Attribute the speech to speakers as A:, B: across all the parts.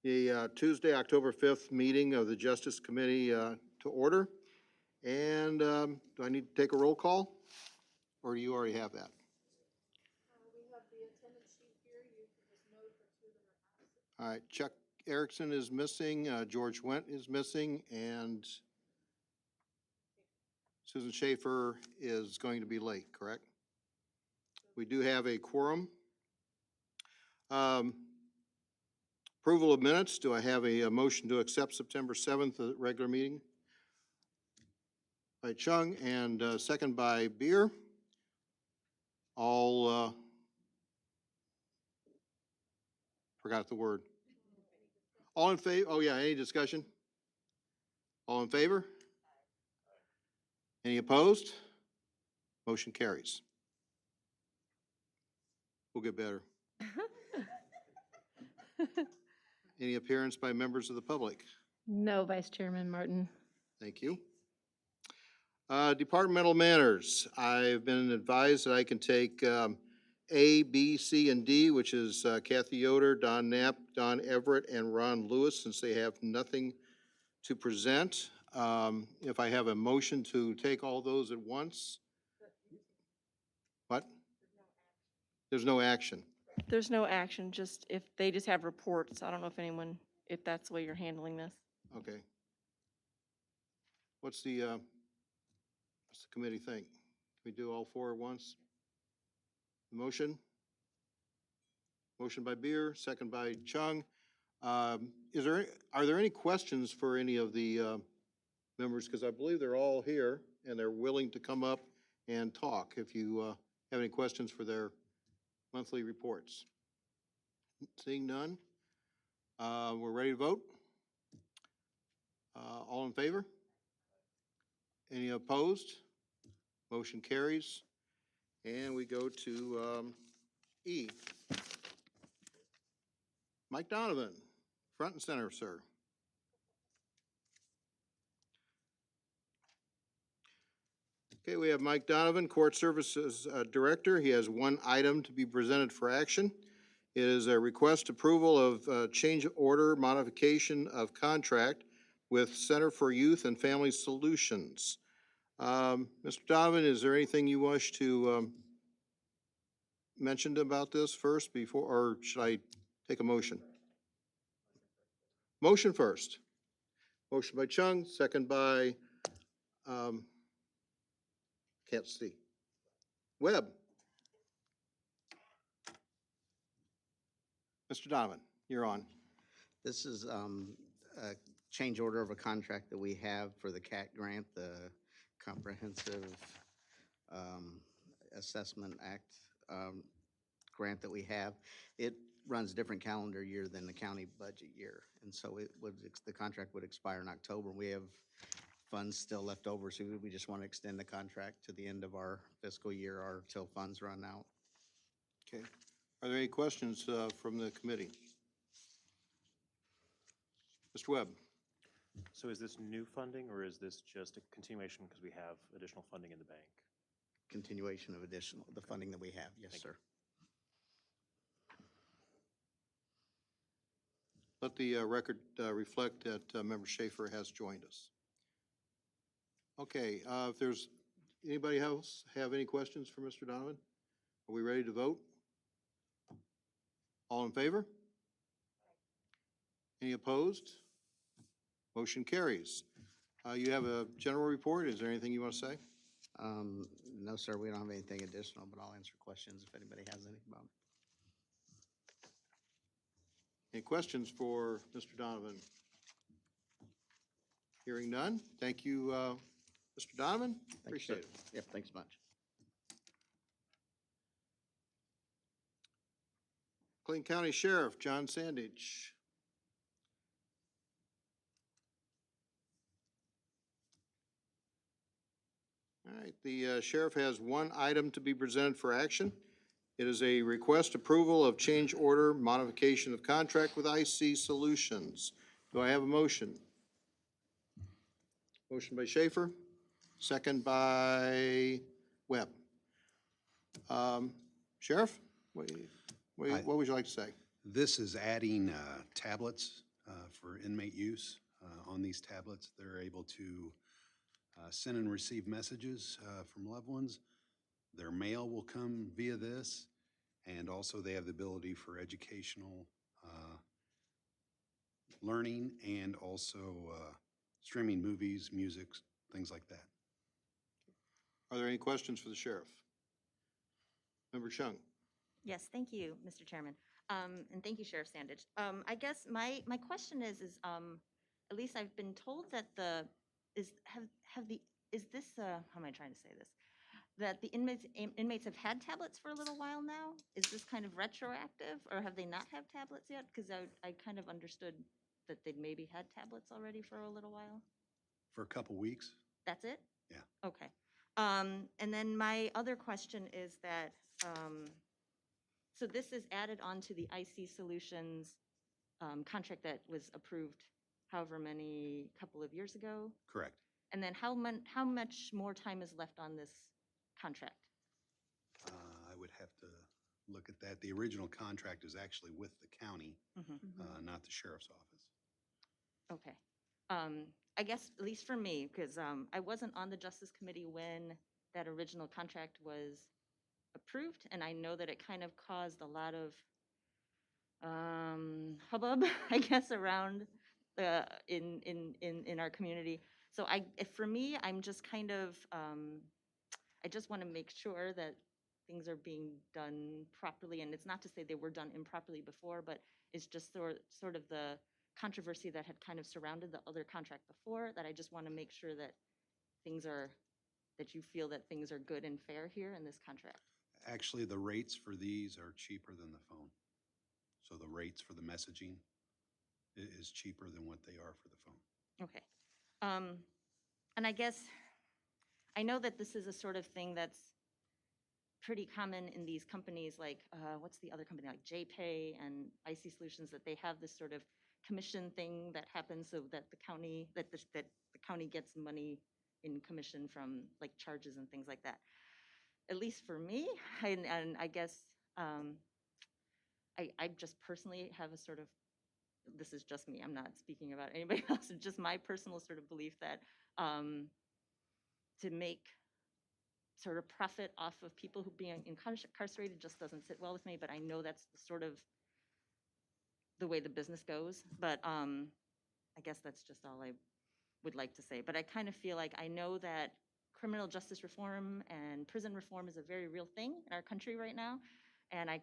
A: The Tuesday, October 5th meeting of the Justice Committee to order. And do I need to take a roll call? Or do you already have that?
B: We have the attendance sheet here. You can just note the two that are absent.
A: All right, Chuck Erickson is missing, George Wendt is missing, and Susan Schaefer is going to be late, correct? We do have a quorum. Approval of minutes. Do I have a motion to accept September 7th, the regular meeting? By Chung and second by Beer. All, forgot the word. All in favor? Oh yeah, any discussion? All in favor? Any opposed? Motion carries. We'll get better. Any appearance by members of the public?
C: No, Vice Chairman Martin.
A: Thank you. Departmental matters. I've been advised that I can take A, B, C, and D, which is Kathy Yoder, Don Knapp, Don Everett, and Ron Lewis, since they have nothing to present. If I have a motion to take all those at once. What? There's no action.
D: There's no action, just if they just have reports. I don't know if that's the way you're handling this.
A: Okay. What's the committee think? Can we do all four at once? Motion? Motion by Beer, second by Chung. Are there any questions for any of the members? Because I believe they're all here and they're willing to come up and talk if you have any questions for their monthly reports. Seeing none, we're ready to vote. All in favor? Any opposed? Motion carries. And we go to E. Mike Donovan, front and center, sir. Okay, we have Mike Donovan, Court Services Director. He has one item to be presented for action. It is a request approval of change order modification of contract with Center for Youth and Family Solutions. Mr. Donovan, is there anything you wish to mention about this first before, or should I take a motion? Motion first. Motion by Chung, second by, can't see. Webb. Mr. Donovan, you're on.
E: This is a change order of a contract that we have for the CAC grant, the Comprehensive Assessment Act grant that we have. It runs different calendar year than the county budget year, and so the contract would expire in October. We have funds still left over, so we just want to extend the contract to the end of our fiscal year or till funds run out.
A: Okay. Are there any questions from the committee? Mr. Webb.
F: So is this new funding or is this just a continuation because we have additional funding in the bank?
E: Continuation of the funding that we have, yes, sir.
A: Let the record reflect that Member Schaefer has joined us. Okay, if there's anybody else have any questions for Mr. Donovan? Are we ready to vote? All in favor? Any opposed? Motion carries. You have a general report. Is there anything you want to say?
E: No, sir, we don't have anything additional, but I'll answer questions if anybody has any about it.
A: Any questions for Mr. Donovan? Hearing none. Thank you, Mr. Donovan. Appreciate it.
E: Yep, thanks much.
A: Mclean County Sheriff John Sandage. All right, the sheriff has one item to be presented for action. It is a request approval of change order modification of contract with IC Solutions. Do I have a motion? Motion by Schaefer, second by Webb. Sheriff, what would you like to say?
G: This is adding tablets for inmate use. On these tablets, they're able to send and receive messages from loved ones. Their mail will come via this, and also they have the ability for educational learning and also streaming movies, music, things like that.
A: Are there any questions for the sheriff? Member Chung?
H: Yes, thank you, Mr. Chairman. And thank you, Sheriff Sandage. I guess my question is, at least I've been told that is this, how am I trying to say this? That the inmates have had tablets for a little while now? Is this kind of retroactive, or have they not had tablets yet? Because I kind of understood that they'd maybe had tablets already for a little while.
G: For a couple weeks?
H: That's it?
G: Yeah.
H: Okay. And then my other question is that, so this is added on to the IC Solutions contract that was approved however many, couple of years ago?
G: Correct.
H: And then how much more time is left on this contract?
G: I would have to look at that. The original contract is actually with the county, not the sheriff's office.
H: Okay. I guess, at least for me, because I wasn't on the Justice Committee when that original contract was approved, and I know that it kind of caused a lot of hubbub, I guess, around in our community. So for me, I'm just kind of, I just want to make sure that things are being done properly, and it's not to say they were done improperly before, but it's just sort of the controversy that had kind of surrounded the other contract before, that I just want to make sure that that you feel that things are good and fair here in this contract.
G: Actually, the rates for these are cheaper than the phone. So the rates for the messaging is cheaper than what they are for the phone.
H: Okay. And I guess, I know that this is a sort of thing that's pretty common in these companies like, what's the other company, like JPay and IC Solutions, that they have this sort of commission thing that happens so that the county, that the county gets money in commission from like charges and things like that. At least for me, and I guess I just personally have a sort of, this is just me, I'm not speaking about anybody else, it's just my personal sort of belief that to make sort of profit off of people who being incarcerated just doesn't sit well with me, but I know that's sort of the way the business goes. But I guess that's just all I would like to say. But I kind of feel like I know that criminal justice reform and prison reform is a very real thing in our country right now. And I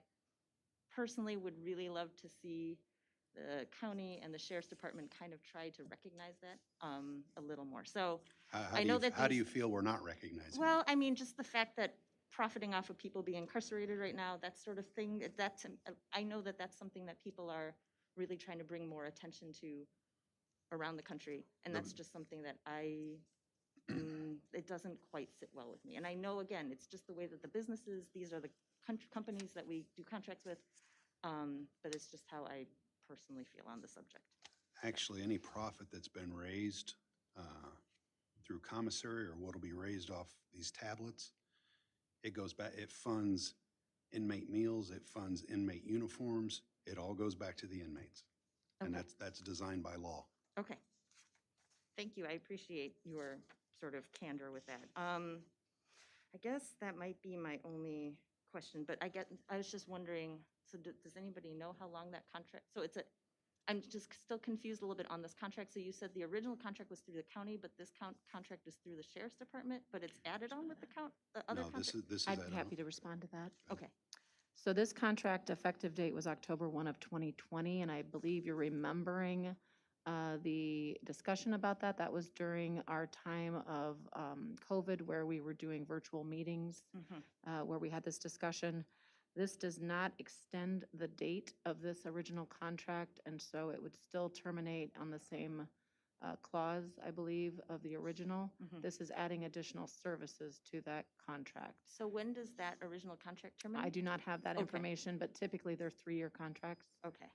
H: personally would really love to see the county and the sheriff's department kind of try to recognize that a little more. So I know that
G: How do
H: these-
G: you feel we're not recognizing?
H: well, I mean, just the fact that profiting off of people being incarcerated right now, that sort of thing, I know that that's something that people are really trying to bring more attention to around the country. And that's just something that it doesn't quite sit well with me. And I know, again, it's just the way that the businesses, these are the companies that we do contracts with, but it's just how I personally feel on the subject.
G: Actually, any profit that's been raised through commissary or what'll be raised off these tablets, it goes back, it funds inmate meals, it funds inmate uniforms, it all goes back to the inmates. And
H: Okay.
G: that's designed by law.
H: Okay. Thank you. I appreciate your sort of candor with that. I guess that might be my only question, but I was just wondering, so does anybody know how long that contract, so I'm just still confused a little bit on this contract. So you said the original contract was through the county, but this contract is through the sheriff's department, but it's added on with the other
G: No,
H: contract?
G: this is
C: I'd be
G: add-on.
C: happy to respond to that.
H: Okay.
C: So this contract effective date was October 1 of 2020, and I believe you're remembering the discussion about that. That was during our time of COVID, where we were doing virtual meetings, where we had this discussion. This does not extend the date of this original contract, and so it would still terminate on the same clause, I believe, of the original. This is adding additional services to that contract.
H: So when does that original contract terminate?
C: I do not have that
H: Okay.
C: information, but typically they're 3-year contracts.
H: Okay.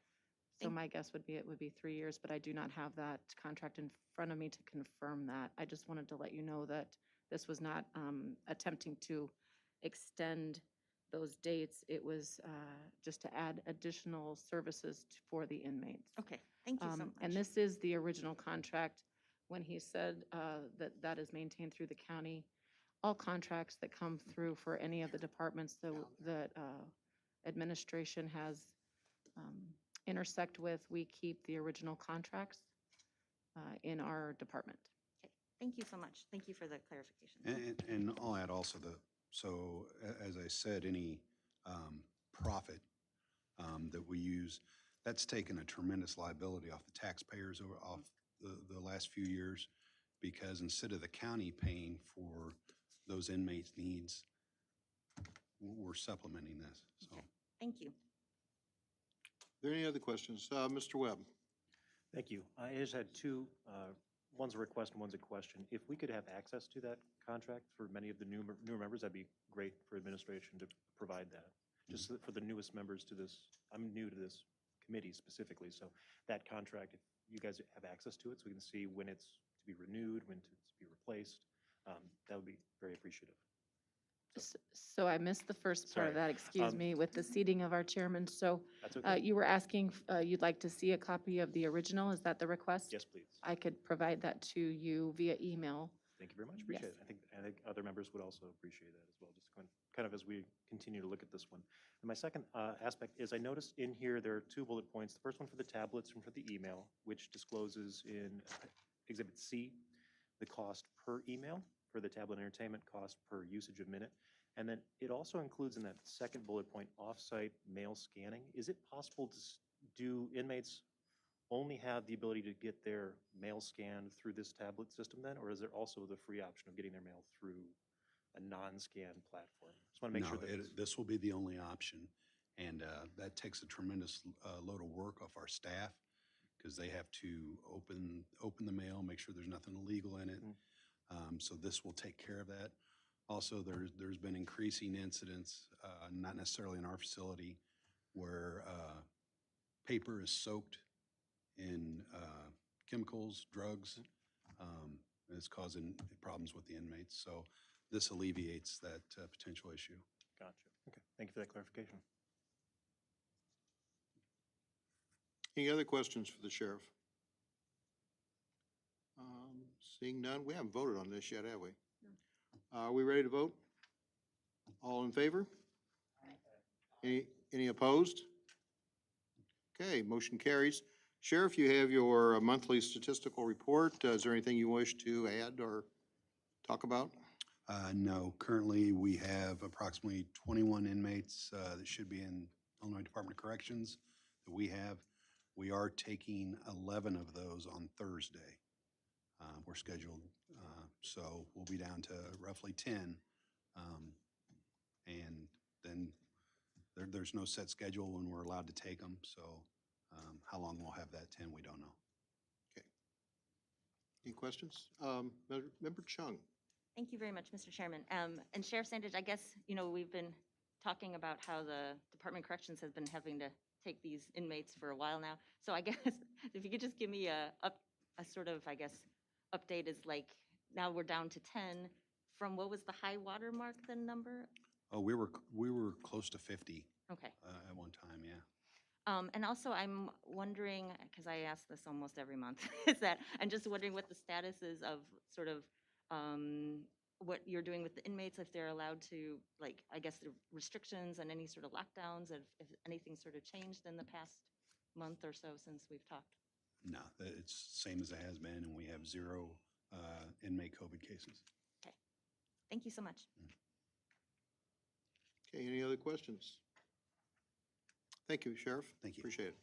C: So my guess would be it would be 3 years, but I do not have that contract in front of me to confirm that. I just wanted to let you know that this was not attempting to extend those dates. It was just to add additional services for the inmates.
H: Okay, thank you so much.
C: And this is the original contract. When he said that that is maintained through the county, all contracts that come through for any of the departments that administration has intersect with, we keep the original contracts in our department.
H: Okay, thank you so much. Thank you for the clarification.
G: And I'll add also as I said, any profit that we use, that's taken a tremendous liability off the taxpayers off the last few years, because instead of the county paying for those inmates' needs, we're supplementing this, so.
H: Okay, thank you.
A: Are there any other questions? Mr. Webb?
F: Thank you. I just had two, one's a request and one's a question. If we could have access to that contract for many of the newer members, that'd be great for administration to provide that. Just for the newest members to this, I'm new to this committee specifically, so that contract, if you guys have access to it, so we can see when it's to be renewed, when to be replaced, that would be very appreciative.
C: So I missed the first part of
F: Sorry.
C: that, excuse me, with the seating of our chairman. So
F: That's okay?
C: you were asking, you'd like to see a copy of the original, is that the request?
F: Yes, please.
C: I could provide that to you via email.
F: Thank you very much. Appreciate it. I think other members would also appreciate that as well, just kind of as we continue to look at this one. And my second aspect is I noticed in here there are 2 bullet points. The first one for the tablets and for the email, which discloses in Exhibit C the cost per email for the tablet entertainment, cost per usage of minute. And then it also includes in that second bullet point off-site mail scanning. Is it possible to do inmates only have the ability to get their mail scanned through this tablet system then, or is there also the free option of getting their mail through a non-scanned platform? Just want to make sure that
G: This will be the only option, and that takes a tremendous load of work off our staff, because they have to open the mail, make sure there's nothing illegal in it. So this will take care of that. Also, there's been increasing incidents, not necessarily in our facility, where paper is soaked in chemicals, drugs, and it's causing problems with the inmates. So this alleviates that potential issue.
F: Gotcha. Okay. Thank you for that clarification.
A: Any other questions for the sheriff? Seeing none, we haven't voted on this yet, have we? No. Are we ready to vote? All in favor? Any opposed? Okay, motion carries. Sheriff, you have your monthly statistical report. Is there anything you wish to add or talk about?
G: No, currently we have approximately 21 inmates that should be in Illinois Department of Corrections that we have. We are taking 11 of those on Thursday. We're scheduled, so we'll be down to roughly 10. And then there's no set schedule when we're allowed to take them, so how long we'll have that 10, we don't know.
A: Okay. Any questions? Member Chung.
H: Thank you very much, Mr. Chairman. And Sheriff Sandage, I guess, you know, we've been talking about how the Department of Corrections has been having to take these inmates for a while now. So I guess if you could just give me a sort of, I guess, update is like, now we're down to 10 from what was the high water mark, the number?
G: Oh, we were close to 50
H: Okay.
G: at one time, yeah.
H: And also I'm wondering, because I ask this almost every month, is that I'm just wondering what the status is of sort of what you're doing with the inmates, if they're allowed to, like, I guess the restrictions and any sort of lockdowns, if anything sort of changed in the past month or so since we've talked.
G: No, it's same as it has been, and we have 0 inmate COVID cases.
H: Okay. Thank you so much.
A: Okay, any other questions? Thank you, Sheriff.
G: Thank you.
A: Appreciate it.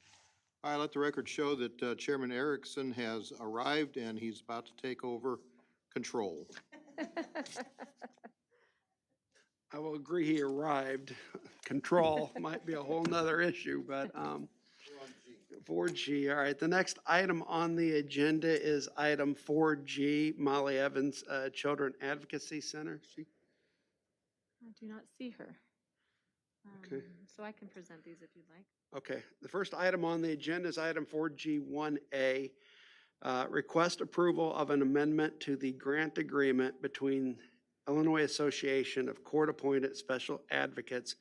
A: All right, let the record show that Chairman Erickson has arrived and he's about to take over control.
I: I will agree he arrived. Control might be a whole nother issue, but 4G. All right, the next item on the agenda is item 4G, Molly Evans, Children Advocacy Center.
C: I do not see her.
I: Okay.
C: So I can present these if you'd like.
I: Okay, the first item on the agenda is item 4G1A. Request approval of an amendment to the grant agreement between Illinois Association of Court-Appointed Special Advocates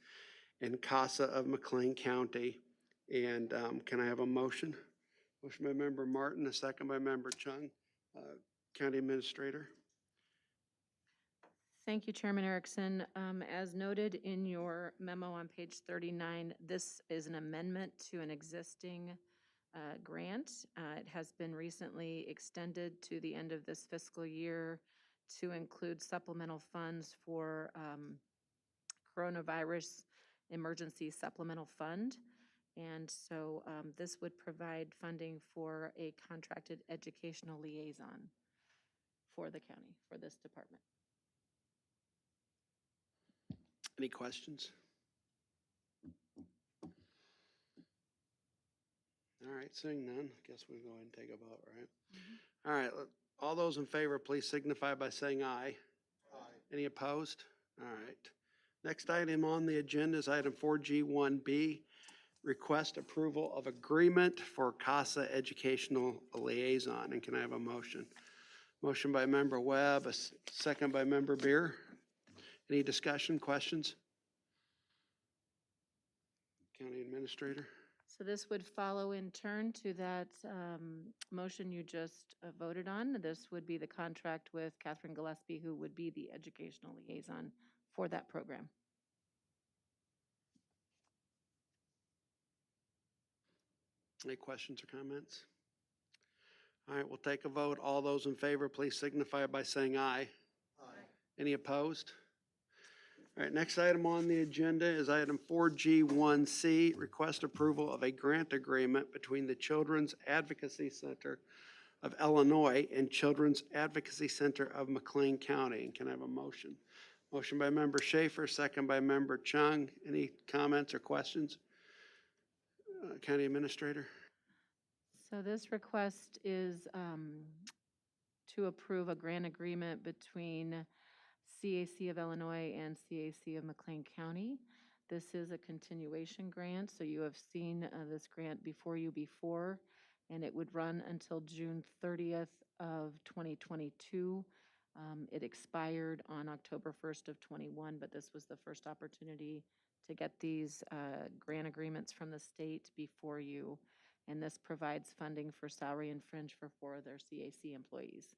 I: in Casa of Mclean County. And can I have a motion? Motion by Member Martin, a second by Member Chung. County Administrator.
C: Thank you, Chairman Erickson. As noted in your memo on page 39, this is an amendment to an existing grant. It has been recently extended to the end of this fiscal year to include supplemental funds for coronavirus emergency supplemental fund. And so this would provide funding for a contracted educational liaison for the county, for this department.
I: Any questions? All right, seeing none, guess we'll go ahead and take a vote, right? All right, all those in favor, please signify by saying aye. Aye. Any opposed? All right. Next item on the agenda is item 4G1B, request approval of agreement for CASA Educational Liaison. And can I have a motion? Motion by Member Webb, a second by Member Beer. Any discussion, questions? County Administrator?
C: So this would follow in turn to that motion you just voted on. This would be the contract with Catherine Gillespie, who would be the educational liaison for that program.
I: Any questions or comments? All right, we'll take a vote. All those in favor, please signify by saying aye. Aye. Any opposed? All right, next item on the agenda is item 4G1C, request approval of a grant agreement between the Children's Advocacy Center of Illinois and Children's Advocacy Center of Mclean County. And can I have a motion? Motion by Member Schaefer, second by Member Chung. Any comments or questions? County Administrator?
C: So this request is to approve a grant agreement between CAC of Illinois and CAC of Mclean County. This is a continuation grant, so you have seen this grant before you before, and it would run until June 30th of 2022. It expired on October 1st of 21, but this was the first opportunity to get these grant agreements from the state before you. And this provides funding for salary and fringe for 4 of their CAC employees.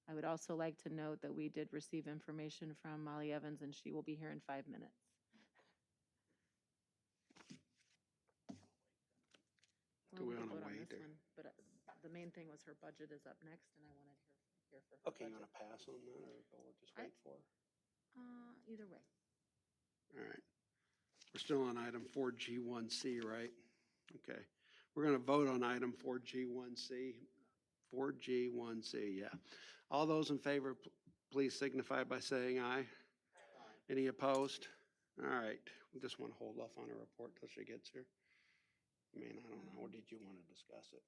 C: I would also like to note that we did receive information from Molly Evans, and she will be here in 5 minutes.
I: Do we
C: can
I: wanna
C: vote on
I: wait,
C: this
I: or-
C: one, but the main thing was her budget is up next, and I wanted her here for her
I: Okay, you
C: budget.
I: want to pass on that, or we'll just wait for it?
C: Either way.
I: All right. We're still on item 4G1C, right? Okay. We're going to vote on item 4G1C. 4G1C, yeah. All those in favor, please signify by saying aye. Aye. Any opposed? All right. We just want to hold off on a report till she gets here. I mean, I don't know. Or did you want to discuss it?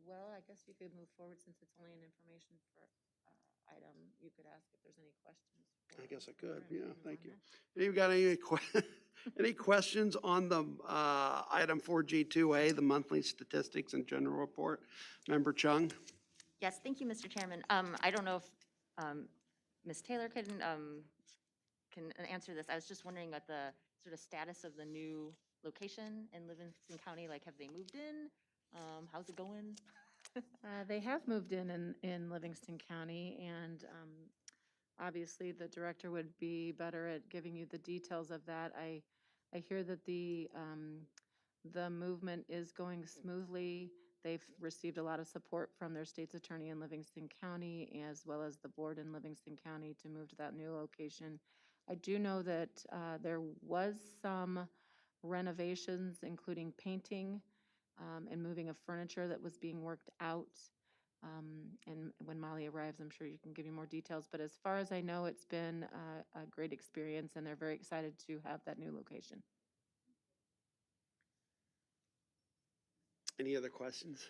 C: Well, I guess you could move forward since it's only an information for item. You could ask if there's any questions.
I: I guess I
C: for her,
I: could.
C: and we
I: Yeah,
C: can move
I: thank
C: on
I: you.
C: next.
I: Any got any questions on the item 4G2A, the monthly statistics and general report? Member Chung?
H: Yes, thank you, Mr. Chairman. I don't know if Ms. Taylor can answer this. I was just wondering what the sort of status of the new location in Livingston County, like have they moved in? How's it going?
C: They have moved in Livingston County, and obviously the director would be better at giving you the details of that. I hear that the movement is going smoothly. They've received a lot of support from their state's attorney in Livingston County, as well as the board in Livingston County to move to that new location. I do know that there was some renovations, including painting, and moving of furniture that was being worked out. And when Molly arrives, I'm sure you can give you more details. But as far as I know, it's been a great experience, and they're very excited to have that new location.
I: Any other questions?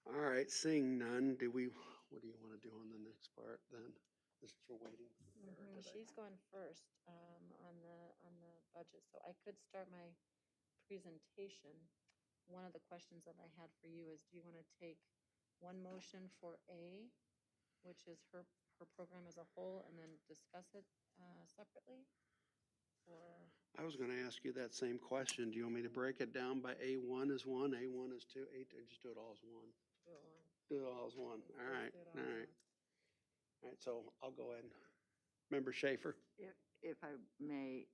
I: All right, seeing none, what do you want to do on the next part then? This is for waiting. for her today.
C: She's going first on the budget, so I could start my presentation. One of the questions that I had for you is, do you want to take one motion for A which is her program as a whole, and then discuss it separately? Or,
I: I was gonna ask you that same question. Do you want me to break it down by A1 is one, A1 is two, or just do it all as one?
C: do it one?
I: Do it all as one. All right,
C: Do it
I: all
C: all as
I: right.
C: one.
I: All right, so I'll go ahead. Member Schaefer?
J: If I may,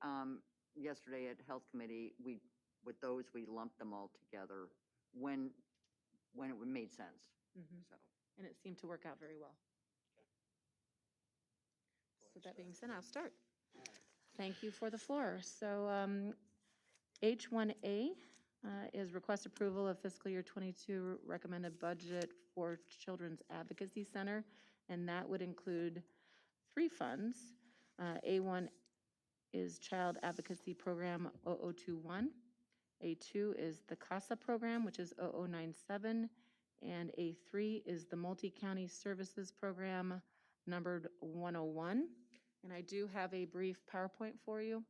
J: yesterday at Health Committee, with those, we lumped them all together when it made sense,
C: Mhm.
J: so.
C: And it seemed to work out very well. So that being said, I'll start. Thank you for the floor. So H1A is request approval of fiscal year '22 recommended budget for Children's Advocacy Center, and that would include 3 funds. A1 is Child Advocacy Program 0021. A2 is the Casa Program, which is 0097. And A3 is the Multi-County Services Program, numbered 101. And I do have a brief PowerPoint for you.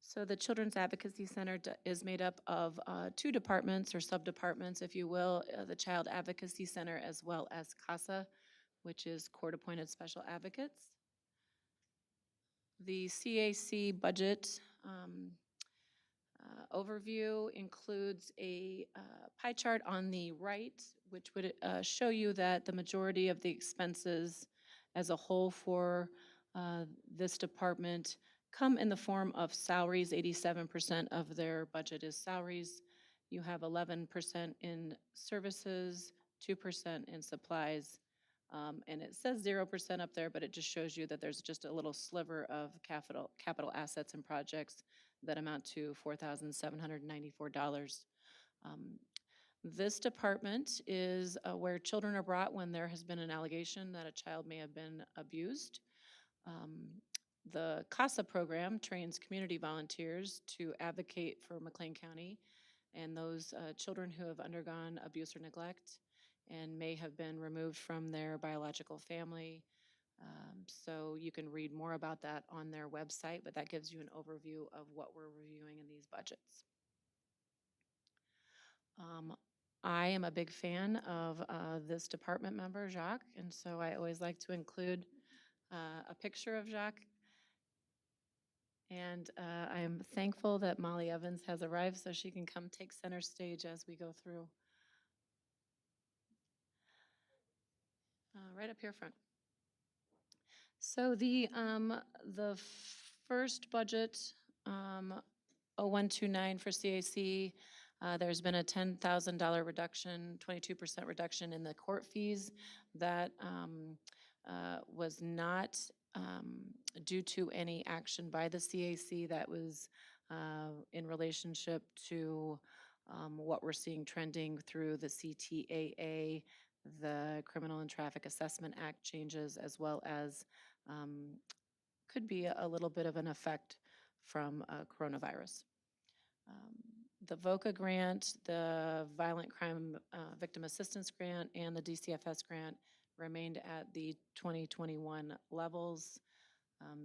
C: So the Children's Advocacy Center is made up of 2 departments or sub-departments, if you will, the Child Advocacy Center as well as CASA, which is Court-Appointed Special Advocates. The CAC budget overview includes a pie chart on the right, which would show you that the majority of the expenses as a whole for this department come in the form of salaries. 87% of their budget is salaries. You have 11% in services, 2% in supplies, and it says 0% up there, but it just shows you that there's just a little sliver of capital assets and projects that amount to $4,794. This department is where children are brought when there has been an allegation that a child may have been abused. The CASA program trains community volunteers to advocate for Mclean County and those children who have undergone abuse or neglect and may have been removed from their biological family. So you can read more about that on their website, but that gives you an overview of what we're reviewing in these budgets. I am a big fan of this department member, Jacques, and so I always like to include a picture of Jacques. And I am thankful that Molly Evans has arrived so she can come take center stage as we go through. Right up here front. So the first budget, 0129 for CAC, there's been a $10,000 reduction, 22% reduction in the court fees. That was not due to any action by the CAC. That was in relationship to what we're seeing trending through the CTAA, the Criminal and Traffic Assessment Act changes, as well as could be a little bit of an effect from coronavirus. The VOCA grant, the Violent Crime Victim Assistance Grant, and the DCFS grant remained at the 2021 levels.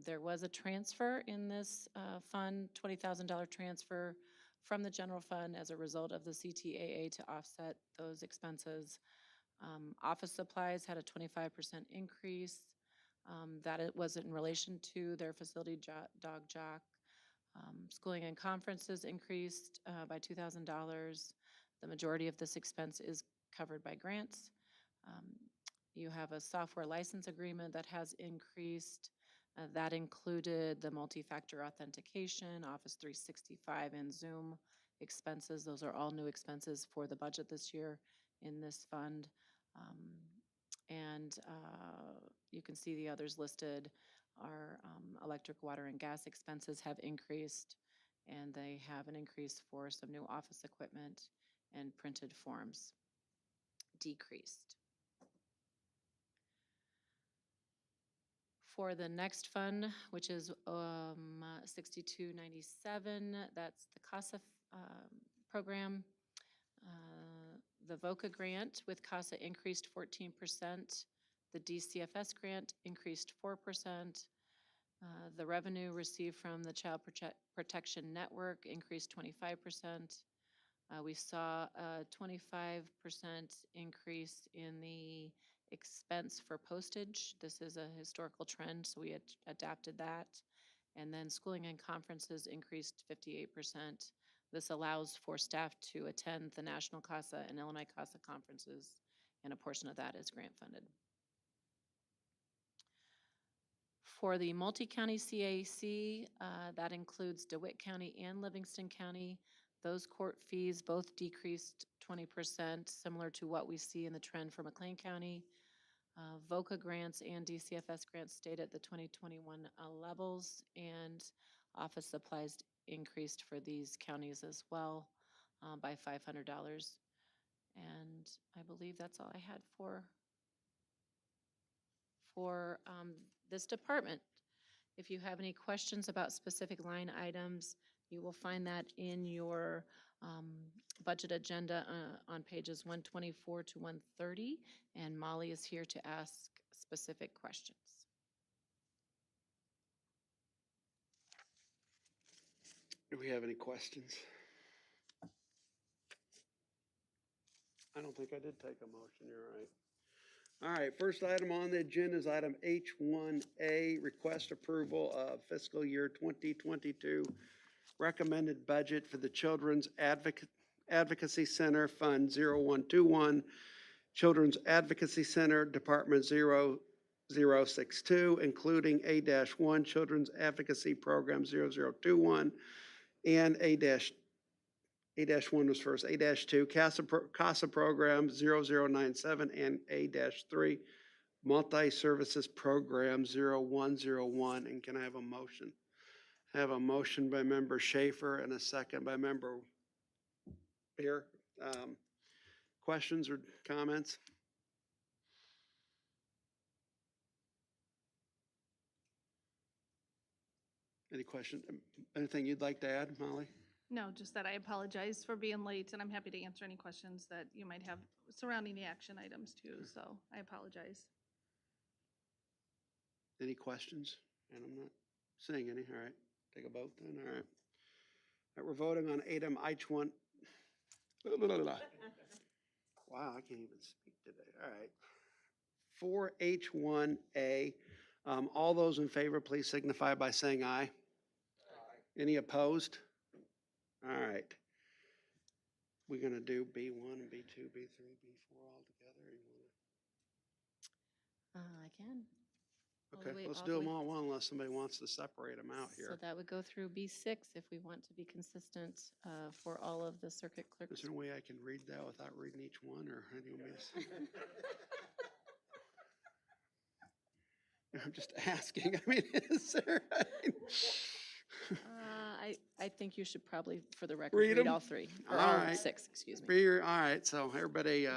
C: There was a transfer in this fund, $20,000 transfer from the general fund as a result of the CTAA to offset those expenses. Office supplies had a 25% increase. That it was in relation to their facility dog jock. Schooling and conferences increased by $2,000. The majority of this expense is covered by grants. You have a software license agreement that has increased. That included the multi-factor authentication, Office 365, and Zoom expenses. Those are all new expenses for the budget this year in this fund. And you can see the others listed. Our electric, water, and gas expenses have increased, and they have an increase for some new office equipment, and printed forms decreased. For the next fund, which is 6297, that's the CASA program. The VOCA grant with CASA increased 14%. The DCFS grant increased 4%. The revenue received from the Child Protection Network increased 25%. We saw a 25% increase in the expense for postage. This is a historical trend, so we had adapted that. And then schooling and conferences increased 58%. This allows for staff to attend the National CASA and Illinois CASA conferences, and a portion of that is grant funded. For the multi-county CAC, that includes DeWitt County and Livingston County. Those court fees both decreased 20%, similar to what we see in the trend for Mclean County. VOCA grants and DCFS grants stayed at the 2021 levels, and office supplies increased for these counties as well by $500. And I believe that's all I had for this department. If you have any questions about specific line items, you will find that in your budget agenda on pages 124 to 130, and Molly is here to ask specific questions.
I: Do we have any questions? I don't think I did take a motion, you're right. All right, first item on the agenda is item H1A, request approval of fiscal year 2022 recommended budget for the Children's Advocacy Center Fund 0121, Children's Advocacy Center Department 0062, including A-1 Children's Advocacy Program 0021, and A-1 was first, A-2 Casa Program 0097, and A-3 Multi-Services Program 0101. And can I have a motion? I have a motion by member Schaefer and a second by member Beer. Questions or comments? Any questions? Anything you'd like to add, Molly?
B: No, just that I apologize for being late, and I'm happy to answer any questions that you might have surrounding the action items too, so I apologize.
I: Any questions? And I'm not seeing any. All right, take a vote then. All right. All right, we're voting on item H1. Wow, I can't even speak today. All right. For H1A, all those in favor, please signify by saying aye. Aye. Any opposed? All right. We're going to do B1 and B2, B3, B4 all together.
C: I can. All the
I: Okay,
C: way-
I: let's
C: all
I: do
C: the
I: them
C: way-
I: all at once unless somebody wants to separate them out
C: So
I: here.
C: that would go through B6 if we want to be consistent for all of the circuit
I: Is
C: clerks.
I: there a way I can read that without reading each one, or how do you want me to? I'm just asking. I mean, is there?
C: I think you should probably, for the record,
I: Read
C: read
I: 'em?
C: all three, or
I: All
C: all
I: right.
C: 6, excuse me.
I: All right, so everybody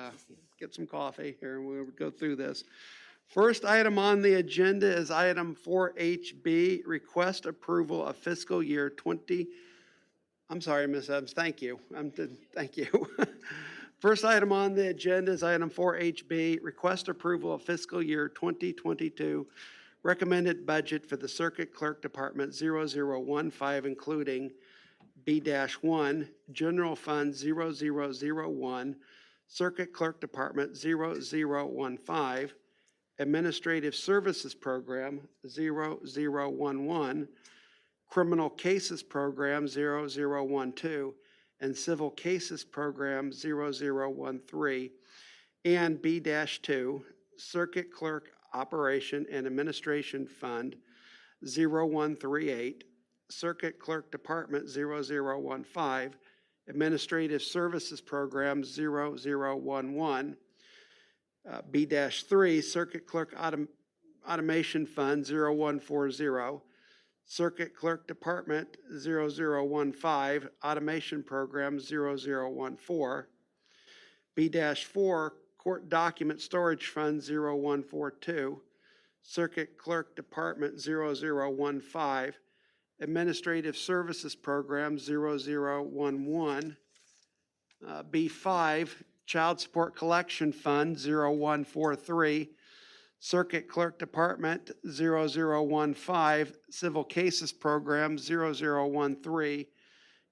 I: get some coffee here and we'll go through this. First item on the agenda is item 4HB, request approval of fiscal year 20. I'm sorry, Ms. Evans, thank you. Thank you. First item on the agenda is item 4HB, request approval of fiscal year 2022 recommended budget for the Circuit Clerk Department 0015, including B-1, General Fund 0001, Circuit Clerk Department 0015, Administrative Services Program 0011, Criminal Cases Program 0012, and Civil Cases Program 0013, and B-2, Circuit Clerk Operation and Administration Fund 0138, Circuit Clerk Department 0015, Administrative Services Program 0011, B-3, Circuit Clerk Automation Fund 0140, Circuit Clerk Department 0015, Automation Program 0014, B-4, Court Document Storage Fund 0142, Circuit Clerk Department 0015, Administrative Services Program 0011, B-5, Child Support Collection Fund 0143, Circuit Clerk Department 0015, Civil Cases Program 0013,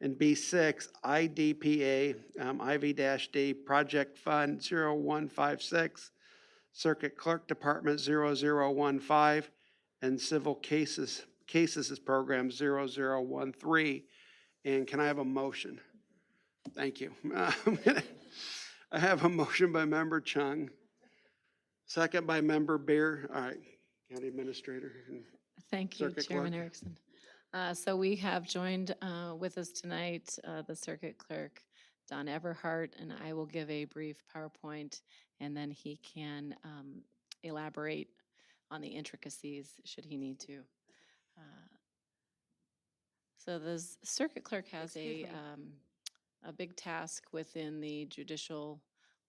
I: and B6, IDPA, IV-D, Project Fund 0156, Circuit Clerk Department 0015, and Civil Cases Program 0013. And can I have a motion? Thank you. I have a motion by Member Chung, second by Member Beer. All right, County Administrator.
C: Thank you,
I: Circuit
C: Chairman
I: Clerk.
C: Erickson. So we have joined with us tonight the Circuit Clerk, Don Everhart, and I will give a brief PowerPoint, and then he can elaborate on the intricacies should he need to. So the Circuit Clerk has
D: Excuse me.
C: a big task within the judicial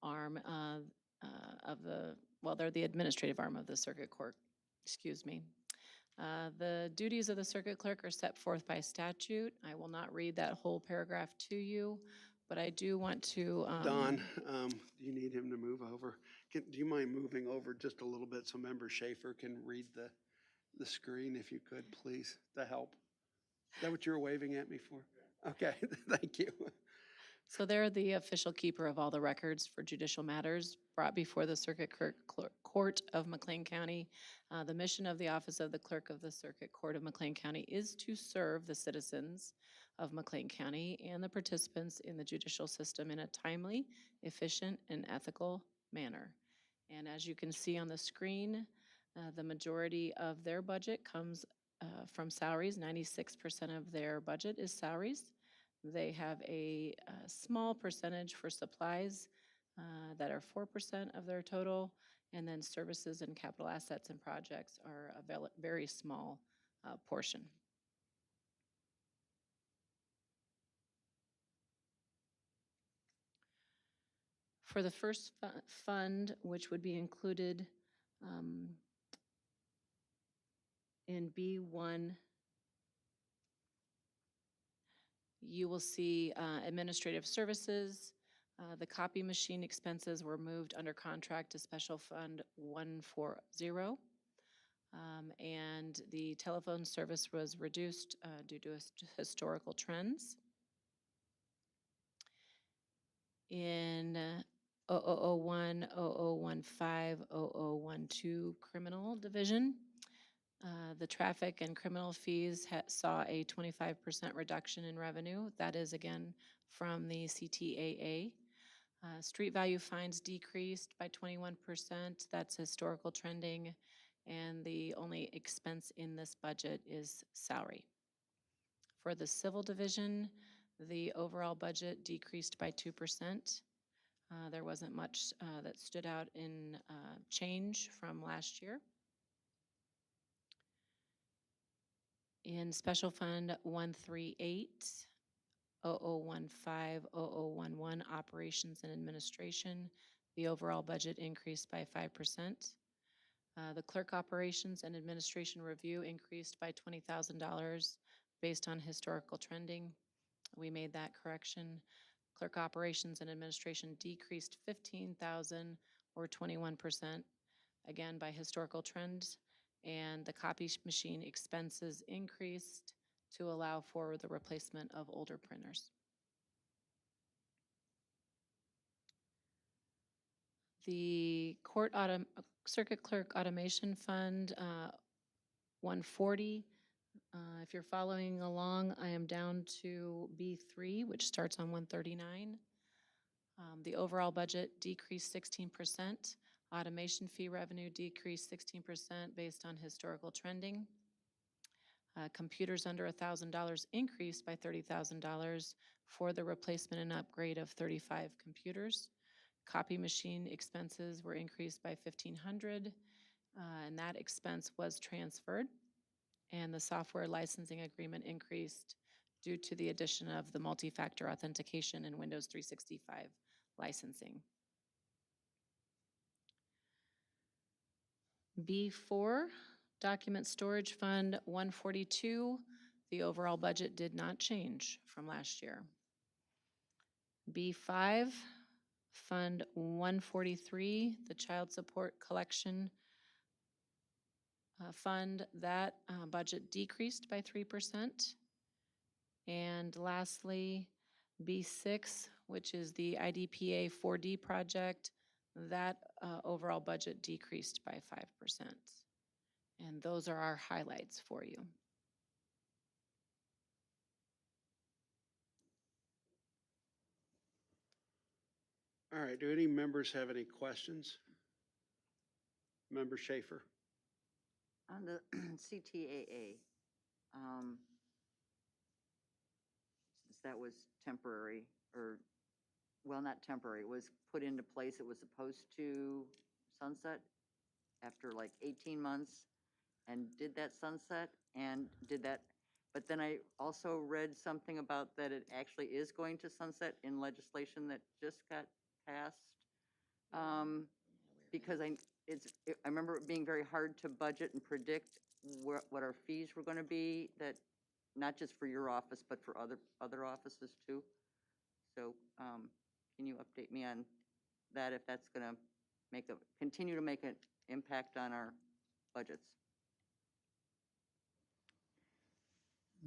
C: arm of the, well, they're the administrative arm of the Circuit Court, excuse me. The duties of the Circuit Clerk are set forth by statute. I will not read that whole paragraph to you, but I do want to.
I: Don, do you need him to move over? Do you mind moving over just a little bit so Member Schaefer can read the screen if you could, please, to help? Is that what you were waving at me for? Okay, thank you.
C: So they're the official keeper of all the records for judicial matters brought before the Circuit Court of Mclean County. The mission of the Office of the Clerk of the Circuit Court of Mclean County is to serve the citizens of Mclean County and the participants in the judicial system in a timely, efficient, and ethical manner. And as you can see on the screen, the majority of their budget comes from salaries. 96% of their budget is salaries. They have a small percentage for supplies that are 4% of their total, and then services and capital assets and projects are a very small portion. For the first fund, which would be included in B1, you will see administrative services. The copy machine expenses were moved under contract to Special Fund 140. And the telephone service was reduced due to historical trends. In 0001, 0015, 0012 Criminal Division, the traffic and criminal fees saw a 25% reduction in revenue. That is, again, from the CTAA. Street value fines decreased by 21%. That's historical trending. And the only expense in this budget is salary. For the civil division, the overall budget decreased by 2%. There wasn't much that stood out in change from last year. In Special Fund 138, 0015, 0011 Operations and Administration, the overall budget increased by 5%. The Clerk Operations and Administration Review increased by $20,000 based on historical trending. We made that correction. Clerk Operations and Administration decreased $15,000 or 21%, again by historical trends. And the copy machine expenses increased to allow for the replacement of older printers. The Circuit Clerk Automation Fund 140. If you're following along, I am down to B3, which starts on 139. The overall budget decreased 16%. Automation fee revenue decreased 16% based on historical trending. Computers under $1,000 increased by $30,000 for the replacement and upgrade of 35 computers. Copy machine expenses were increased by $1,500, and that expense was transferred. And the software licensing agreement increased due to the addition of the multi-factor authentication and Windows 365 licensing. B4, Document Storage Fund 142, the overall budget did not change from last year. B5, Fund 143, the Child Support Collection fund, that budget decreased by 3%. And lastly, B6, which is the IDPA 4D project, that overall budget decreased by 5%. And those are our highlights for you.
I: All right, do any members have any questions? Member Schaefer?
J: On the CTAA, since that was temporary, or, well, not temporary, it was put into place, it was supposed to sunset after like 18 months, and did that sunset, and did that, but then I also read something about that it actually is going to sunset in legislation that just got passed. Because I remember it being very hard to budget and predict what our fees were gonna be, that, not just for your office, but for other offices too. So, can you update me on that, if that's gonna continue to make an impact on our budgets?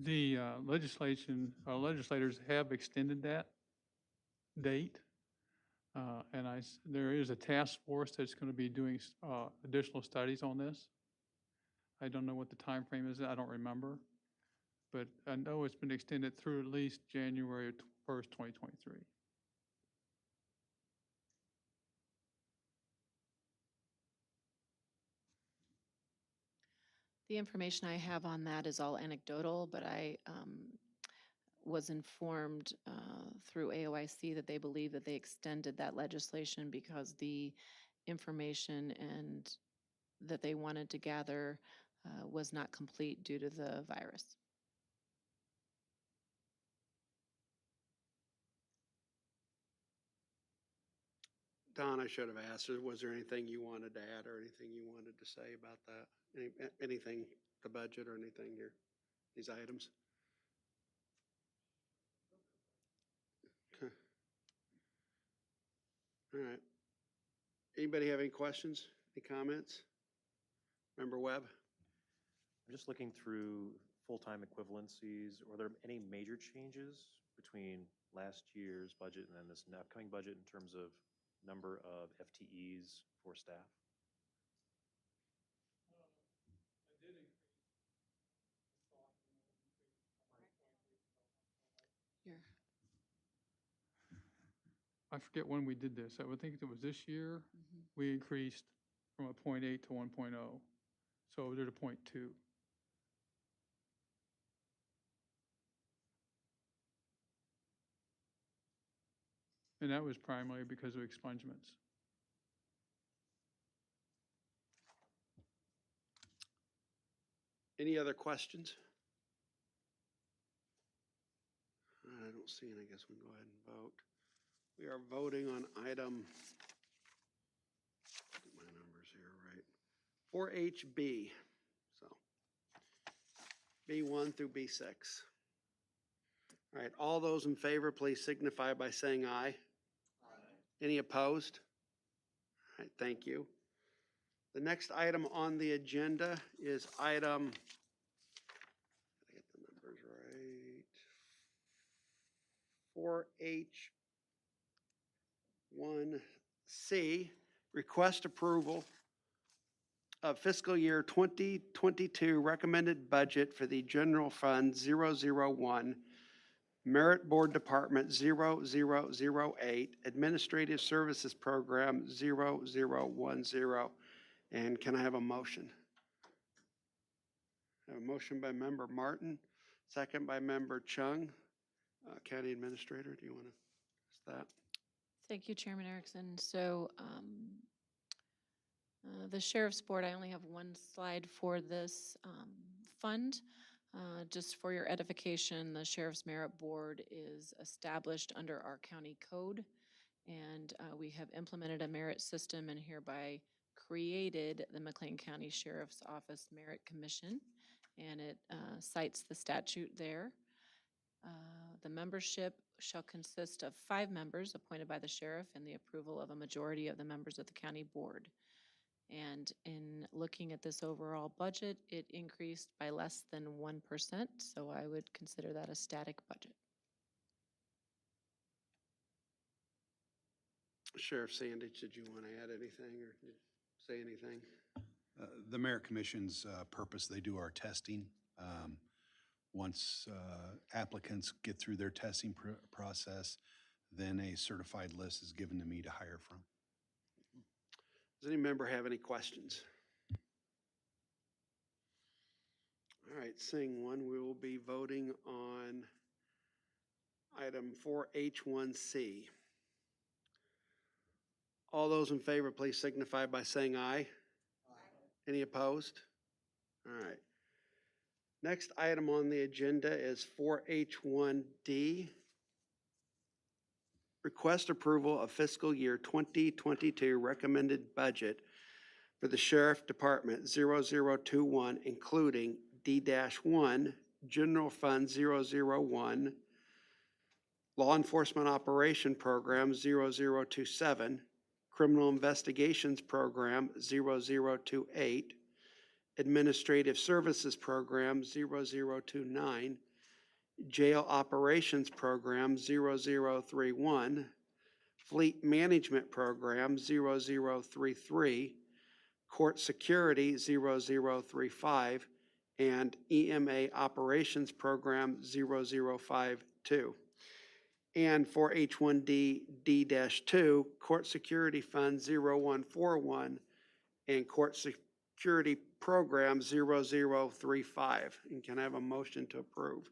K: The legislators have extended that date. And there is a task force that's going to be doing additional studies on this. I don't know what the time frame is, I don't remember. But I know it's been extended through at least January 1st, 2023.
C: The information I have on that is all anecdotal, but I was informed through AOIC that they believe that they extended that legislation because the information and that they wanted to gather was not complete due to the virus.
I: Don, I should have asked, was there anything you wanted to add or anything you wanted to say about that? Anything, the budget or anything here, these items? Okay. All right. Anybody have any questions, any comments? Member Webb?
F: I'm just looking through full-time equivalencies. Are there any major changes between last year's budget and then this upcoming budget in terms of number of FTEs for staff?
C: Here.
K: I forget when we did this. I would think it was this year. We increased from a 0.8 to 1.0. So there's a 0.2. And that was primarily because of expungements.
I: Any other questions? All right, I don't see any. I guess we can go ahead and vote. We are voting on item, get my numbers here right, 4HB. So B1 through B6. All right, all those in favor, please signify by saying aye. Aye. Any opposed? All right, thank you. The next item on the agenda is item, I get the numbers right, 4H1C, request approval of fiscal year 2022 recommended budget for the General Fund 001, Merit Board Department 0008, Administrative Services Program 0010. And can I have a motion? I have a motion by Member Martin, second by Member Chung. County Administrator, do you want to ask that?
C: Thank you, Chairman Erickson. So the Sheriff's Board, I only have one slide for this fund. Just for your edification, the Sheriff's Merit Board is established under our county code, and we have implemented a merit system and hereby created the Mclean County Sheriff's Office Merit Commission, and it cites the statute there. The membership shall consist of 5 members appointed by the sheriff and the approval of a majority of the members of the county board. And in looking at this overall budget, it increased by less than 1%, so I would consider that a static budget.
I: Sheriff Sandage, did you want to add anything or say anything?
G: The Merit Commission's purpose, they do our testing. Once applicants get through their testing process, then a certified list is given to me to hire from.
I: Does any member have any questions? All right, seeing one, we will be voting on item 4H1C. All those in favor, please signify by saying aye. Any opposed? All right. Next item on the agenda is 4H1D. Request approval of fiscal year 2022 recommended budget for the Sheriff Department 0021, including D-1, General Fund 001, Law Enforcement Operation Program 0027, Criminal Investigations Program 0028, Administrative Services Program 0029, Jail Operations Program 0031, Fleet Management Program 0033, Court Security 0035, and EMA Operations Program 0052. And for H1D D-2, Court Security Fund 0141 and Court Security Program 0035. And can I have a motion to approve?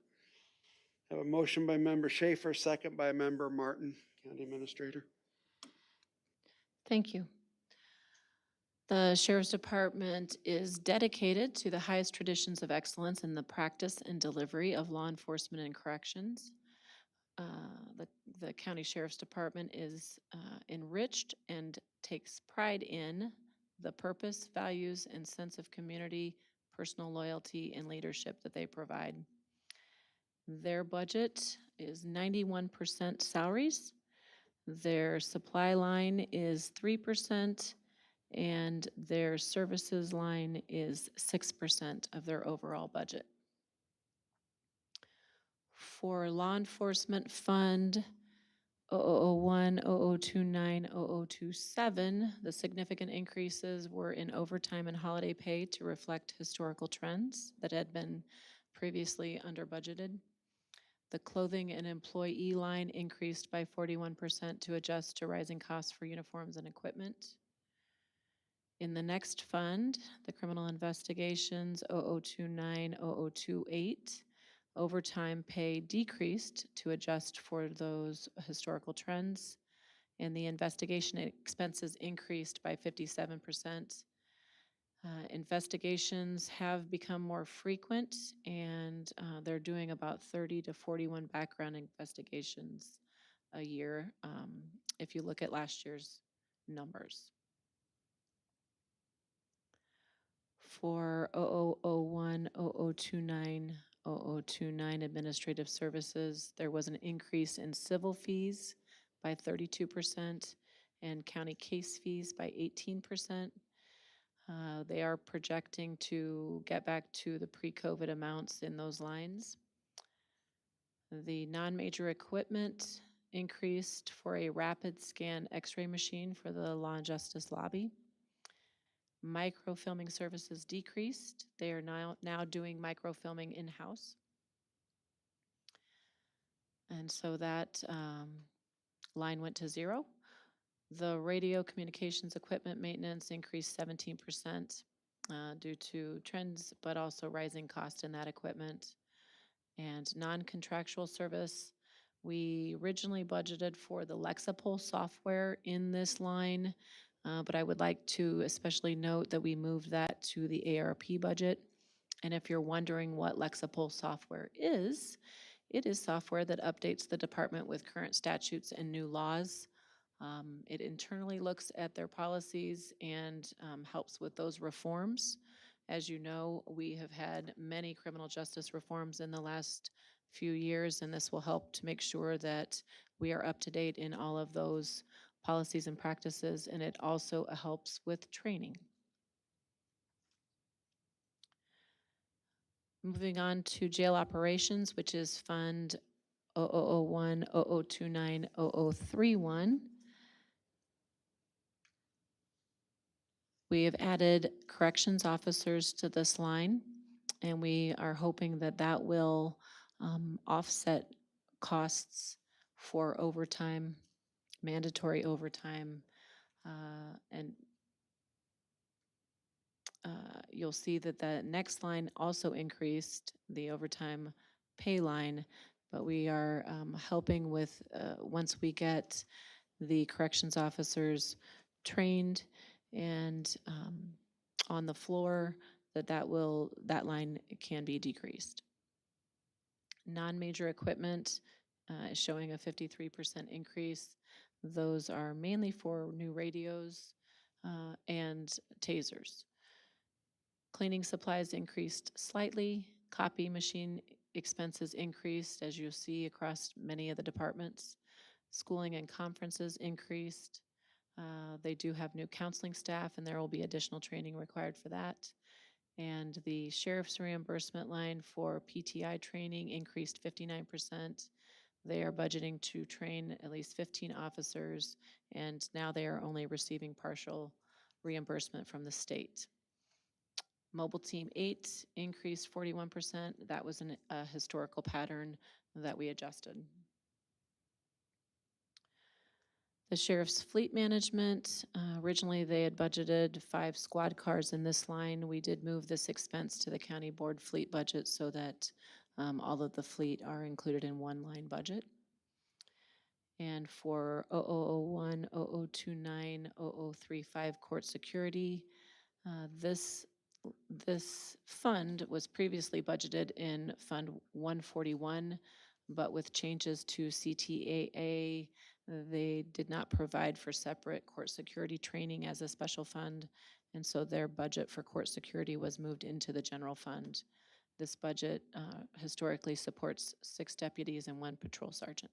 I: I have a motion by member Schaefer, second by member Martin, County Administrator.
C: Thank you. The Sheriff's Department is dedicated to the highest traditions of excellence in the practice and delivery of law enforcement and corrections. The County Sheriff's Department is enriched and takes pride in the purpose, values, and sense of community, personal loyalty, and leadership that they provide. Their budget is 91% salaries. Their supply line is 3%, and their services line is 6% of their overall budget. For Law Enforcement Fund 0001, 0029, 0027, the significant increases were in overtime and holiday pay to reflect historical trends that had been previously under budgeted. The clothing and employee line increased by 41% to adjust to rising costs for uniforms and equipment. In the next fund, the Criminal Investigations 0029, 0028, overtime pay decreased to adjust for those historical trends, and the investigation expenses increased by 57%. Investigations have become more frequent, and they're doing about 30 to 41 background investigations a year, if you look at last year's numbers. For 0001, 0029, 0029 administrative services, there was an increase in civil fees by 32% and county case fees by 18%. They are projecting to get back to the pre-COVID amounts in those lines. The non-major equipment increased for a rapid scan x-ray machine for the Law and Justice Lobby. Microfilming services decreased. They are now doing microfilming in-house. And so that line went to zero. The radio communications equipment maintenance increased 17% due to trends, but also rising cost in that equipment. And non-contractual service, we originally budgeted for the Lexapol software in this line, but I would like to especially note that we moved that to the ARP budget. And if you're wondering what Lexapol software is, it is software that updates the department with current statutes and new laws. It internally looks at their policies and helps with those reforms. As you know, we have had many criminal justice reforms in the last few years, and this will help to make sure that we are up to date in all of those policies and practices, and it also helps with training. Moving on to jail operations, which is Fund 0001, 0029, 0031. We have added corrections officers to this line, and we are hoping that that will offset costs for overtime, mandatory overtime, and you'll see that the next line also increased, the overtime pay line, but we are helping with, once we get the corrections officers trained and on the floor, that line can be decreased. Non-major equipment is showing a 53% increase. Those are mainly for new radios and tasers. Cleaning supplies increased slightly. Copy machine expenses increased, as you'll see across many of the departments. Schooling and conferences increased. They do have new counseling staff, and there will be additional training required for that. And the sheriff's reimbursement line for PTI training increased 59%. They are budgeting to train at least 15 officers, and now they are only receiving partial reimbursement from the state. Mobile Team 8 increased 41%. That was a historical pattern that we adjusted. The sheriff's fleet management, originally they had budgeted 5 squad cars in this line. We did move this expense to the county board fleet budget so that all of the fleet are included in one line budget. And for 0001, 0029, 0035 court security, this fund was previously budgeted in Fund 141, but with changes to CTAA, they did not provide for separate court security training as a special fund, and so their budget for court security was moved into the general fund. This budget historically supports 6 deputies and 1 patrol sergeant.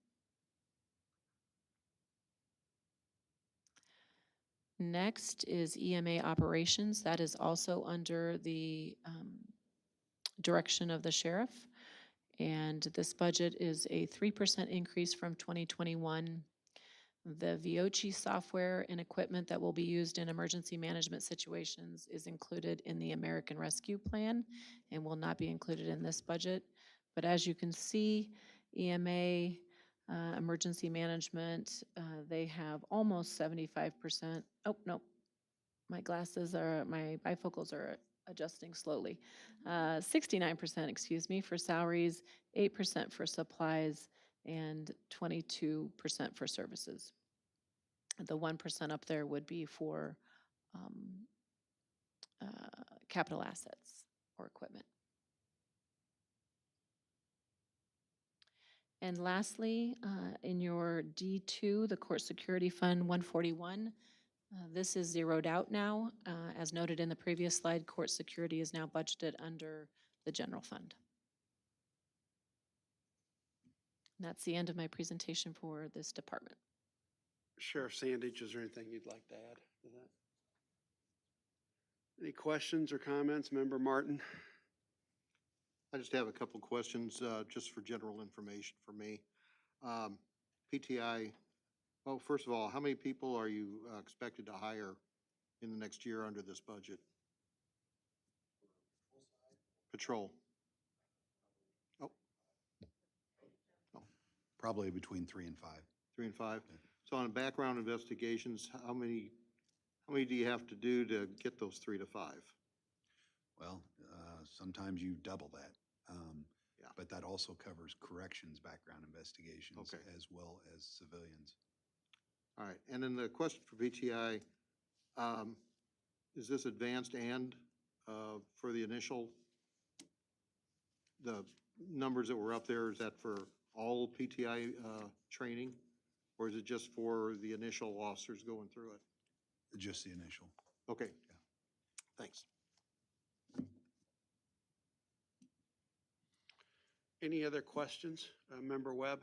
C: Next is EMA Operations. That is also under the direction of the sheriff. And this budget is a 3% increase from 2021. The VOCI software and equipment that will be used in emergency management situations is included in the American Rescue Plan and will not be included in this budget. But as you can see, EMA, emergency management, they have almost 75%. Oh, no, my bifocals are adjusting slowly. 69%, excuse me, for salaries, 8% for supplies, and 22% for services. The 1% up there would be for capital assets or equipment. And lastly, in your D2, the Court Security Fund 141, this is zeroed out now. As noted in the previous slide, court security is now budgeted under the general fund. And that's the end of my presentation for this department.
I: Sheriff Sandage, is there anything you'd like to add to that? Any questions or comments? Member Martin?
A: I just have a couple questions, just for general information for me. PTI, well, first of all, how many people are you expected to hire in the next year under this budget? Patrol. Oh. Oh,
G: Probably between 3 and 5.
A: 3 and 5.
G: Yeah.
A: So on background investigations, how many do you have to do to get those 3 to 5?
G: Well, sometimes you double that.
A: Yeah.
G: But that also covers corrections background investigations
A: Okay.
G: as well as civilians.
A: All right, and then the question for PTI, is this advanced and for the initial, the numbers that were up there, is that for all PTI training? Or is it just for the initial officers going through it?
G: Just the initial.
A: Okay.
G: Yeah.
A: Thanks.
I: Any other questions? Member Webb?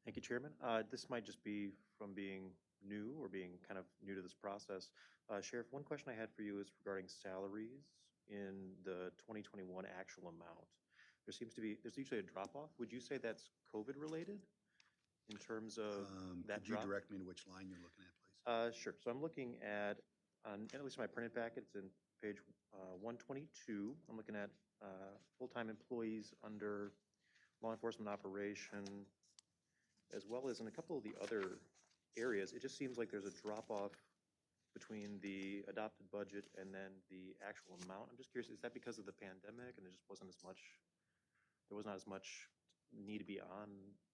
F: Thank you, Chairman. This might just be from being new or being kind of new to this process. Sheriff, one question I had for you is regarding salaries in the 2021 actual amount, there's usually a drop-off. Would you say that's COVID-related in terms of that
G: Could you
F: drop?
G: direct me to which line you're looking at, please?
F: Sure. So I'm looking at least in my printed packet, it's in page 122. I'm looking at full-time employees under law enforcement operation, as well as in a couple of the other areas. It just seems like there's a drop-off between the adopted budget and then the actual amount. I'm just curious, is that because of the pandemic and there was not as much need to be on,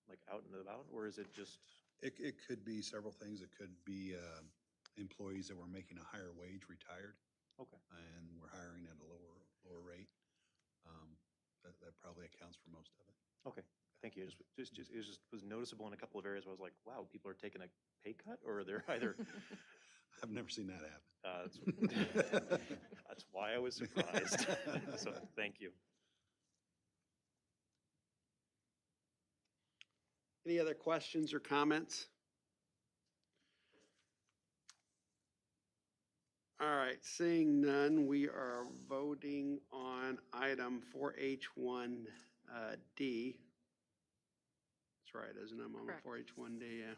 F: like out and about, or is it just?
G: It could be several things. It could be employees that were making a higher wage retired,
F: Okay.
G: and we're hiring at a lower rate. That probably accounts for most of it.
F: Okay, thank you. It was noticeable in a couple of areas where I was like, wow, people are taking a pay cut, or they're either.
G: I've never seen that happen.
F: That's why I was surprised. So, thank you.
I: Any other questions or comments? All right, seeing none, we are voting on item 4H1D. That's right, isn't it? I'm on the
C: Correct.
I: 4H1D, yeah,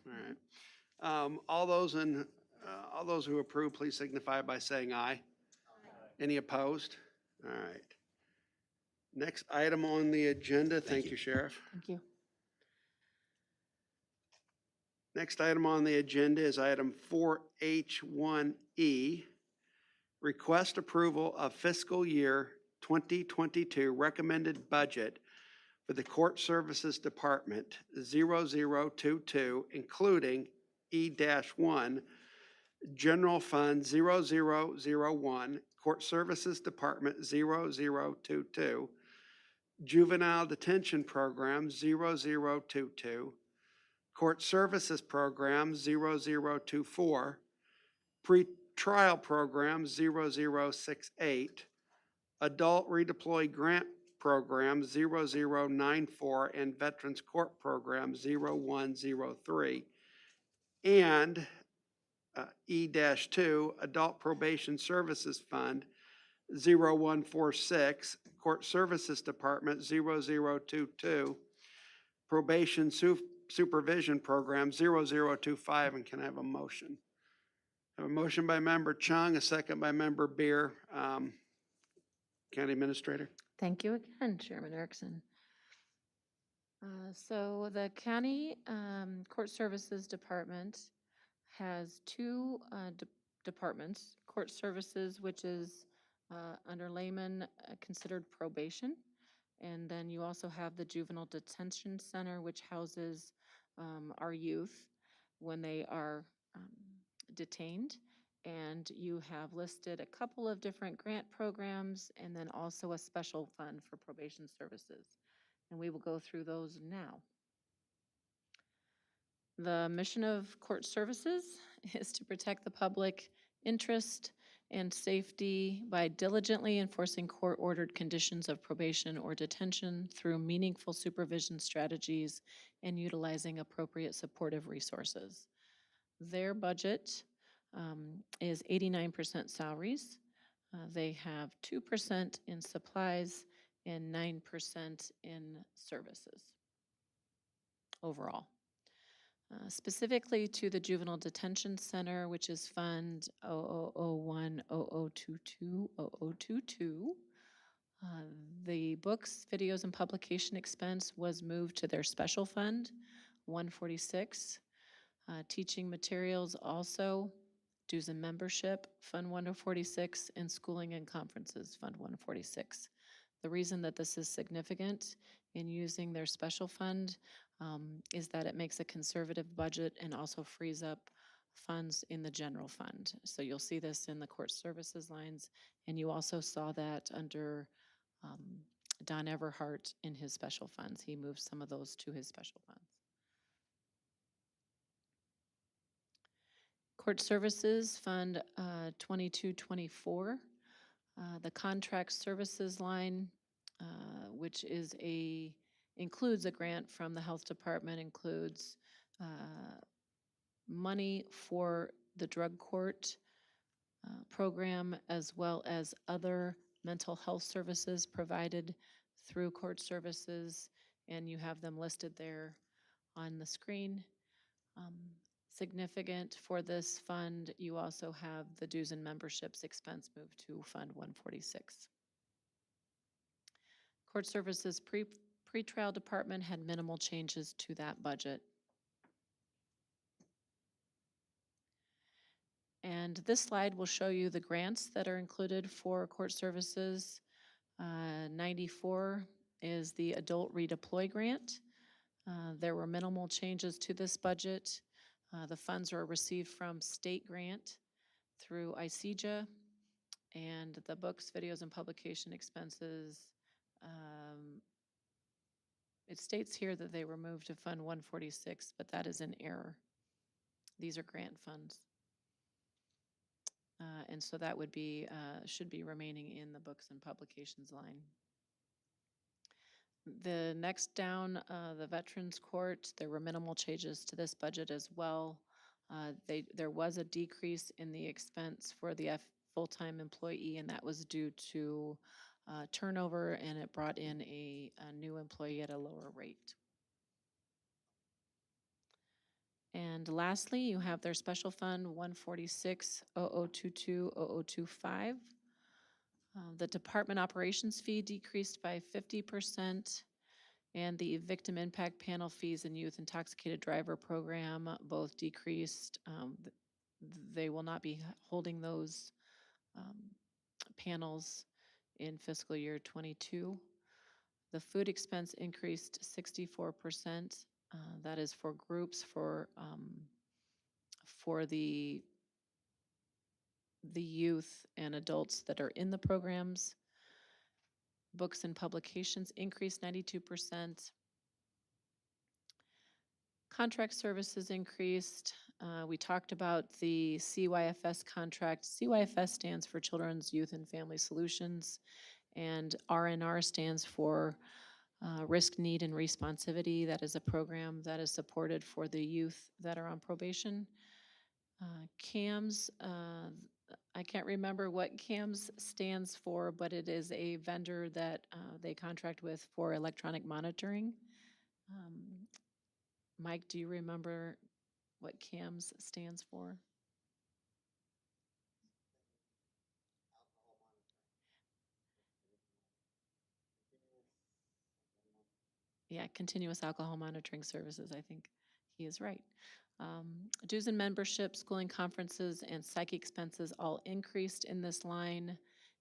I: all right. All those who approve, please signify by saying aye. Any opposed? All right. Next item on the agenda, thank you, Sheriff.
C: Thank you.
I: Next item on the agenda is item 4H1E. Request approval of fiscal year 2022 recommended budget for the Court Services Department 0022, including E-1, General Fund 0001, Court Services Department 0022, Juvenile Detention Program 0022, Court Services Program 0024, Pre-Trial Program 0068, Adult Redeploy Grant Program 0094, and Veterans Court Program 0103, and E-2, Adult Probation Services Fund 0146, Court Services Department 0022, Probation Supervision Program 0025, and can I have a motion? I have a motion by Member Chung, a second by Member Beer. County Administrator.
C: Thank you again, Chairman Erickson. So the County Court Services Department has two departments. Court Services, which is under layman considered probation. And then you also have the Juvenile Detention Center, which houses our youth when they are detained. And you have listed a couple of different grant programs and then also a special fund for probation services. And we will go through those now. The mission of court services is to protect the public interest and safety by diligently enforcing court-ordered conditions of probation or detention through meaningful supervision strategies and utilizing appropriate supportive resources. Their budget is 89% salaries. They have 2% in supplies and 9% in services overall. Specifically to the Juvenile Detention Center, which is Fund 0001 0022 0022. The books, videos, and publication expense was moved to their special fund, 146. Teaching materials also, dues and membership, Fund 146, and schooling and conferences, Fund 146. The reason that this is significant in using their special fund is that it makes a conservative budget and also frees up funds in the general fund. So you'll see this in the court services lines, and you also saw that under Don Everhart in his special funds. He moved some of those to his special funds. Court Services Fund 2224, the contract services line, which is includes a grant from the health department, includes money for the drug court program, as well as other mental health services provided through court services, and you have them listed there on the screen. Significant for this fund, you also have the dues and memberships expense moved to Fund 146. Court Services pretrial department had minimal changes to that budget. And this slide will show you the grants that are included for court services. 94 is the adult redeploy grant. There were minimal changes to this budget. The funds were received from state grant through ICEJA, and the books, videos, and publication expenses. It states here that they were moved to Fund 146, but that is an error. These are grant funds. And so that would be, should be remaining in the books and publications line. The next down, the Veterans Court, there were minimal changes to this budget as well. There was a decrease in the expense for the full-time employee, and that was due to turnover, and it brought in a new employee at a lower rate. And lastly, you have their special fund 146-0022-0025. The department operations fee decreased by 50%, and the victim impact panel fees and youth intoxicated driver program both decreased. They will not be holding those panels in fiscal year 22. The food expense increased 64%. That is for groups for the youth and adults that are in the programs. Books and publications increased 92%. Contract services increased. We talked about the CYFS contract. CYFS stands for Children's, Youth, and Family Solutions, and RNR stands for Risk, Need, and Responsivity. That is a program that is supported for the youth that are on probation. CAMS, I can't remember what CAMS stands for, but it is a vendor that they contract with for electronic monitoring. Mike, do you remember what CAMS stands for? Yeah, Continuous Alcohol Monitoring Services, I think he is right. Dues and membership, schooling, conferences, and psych expenses all increased in this line,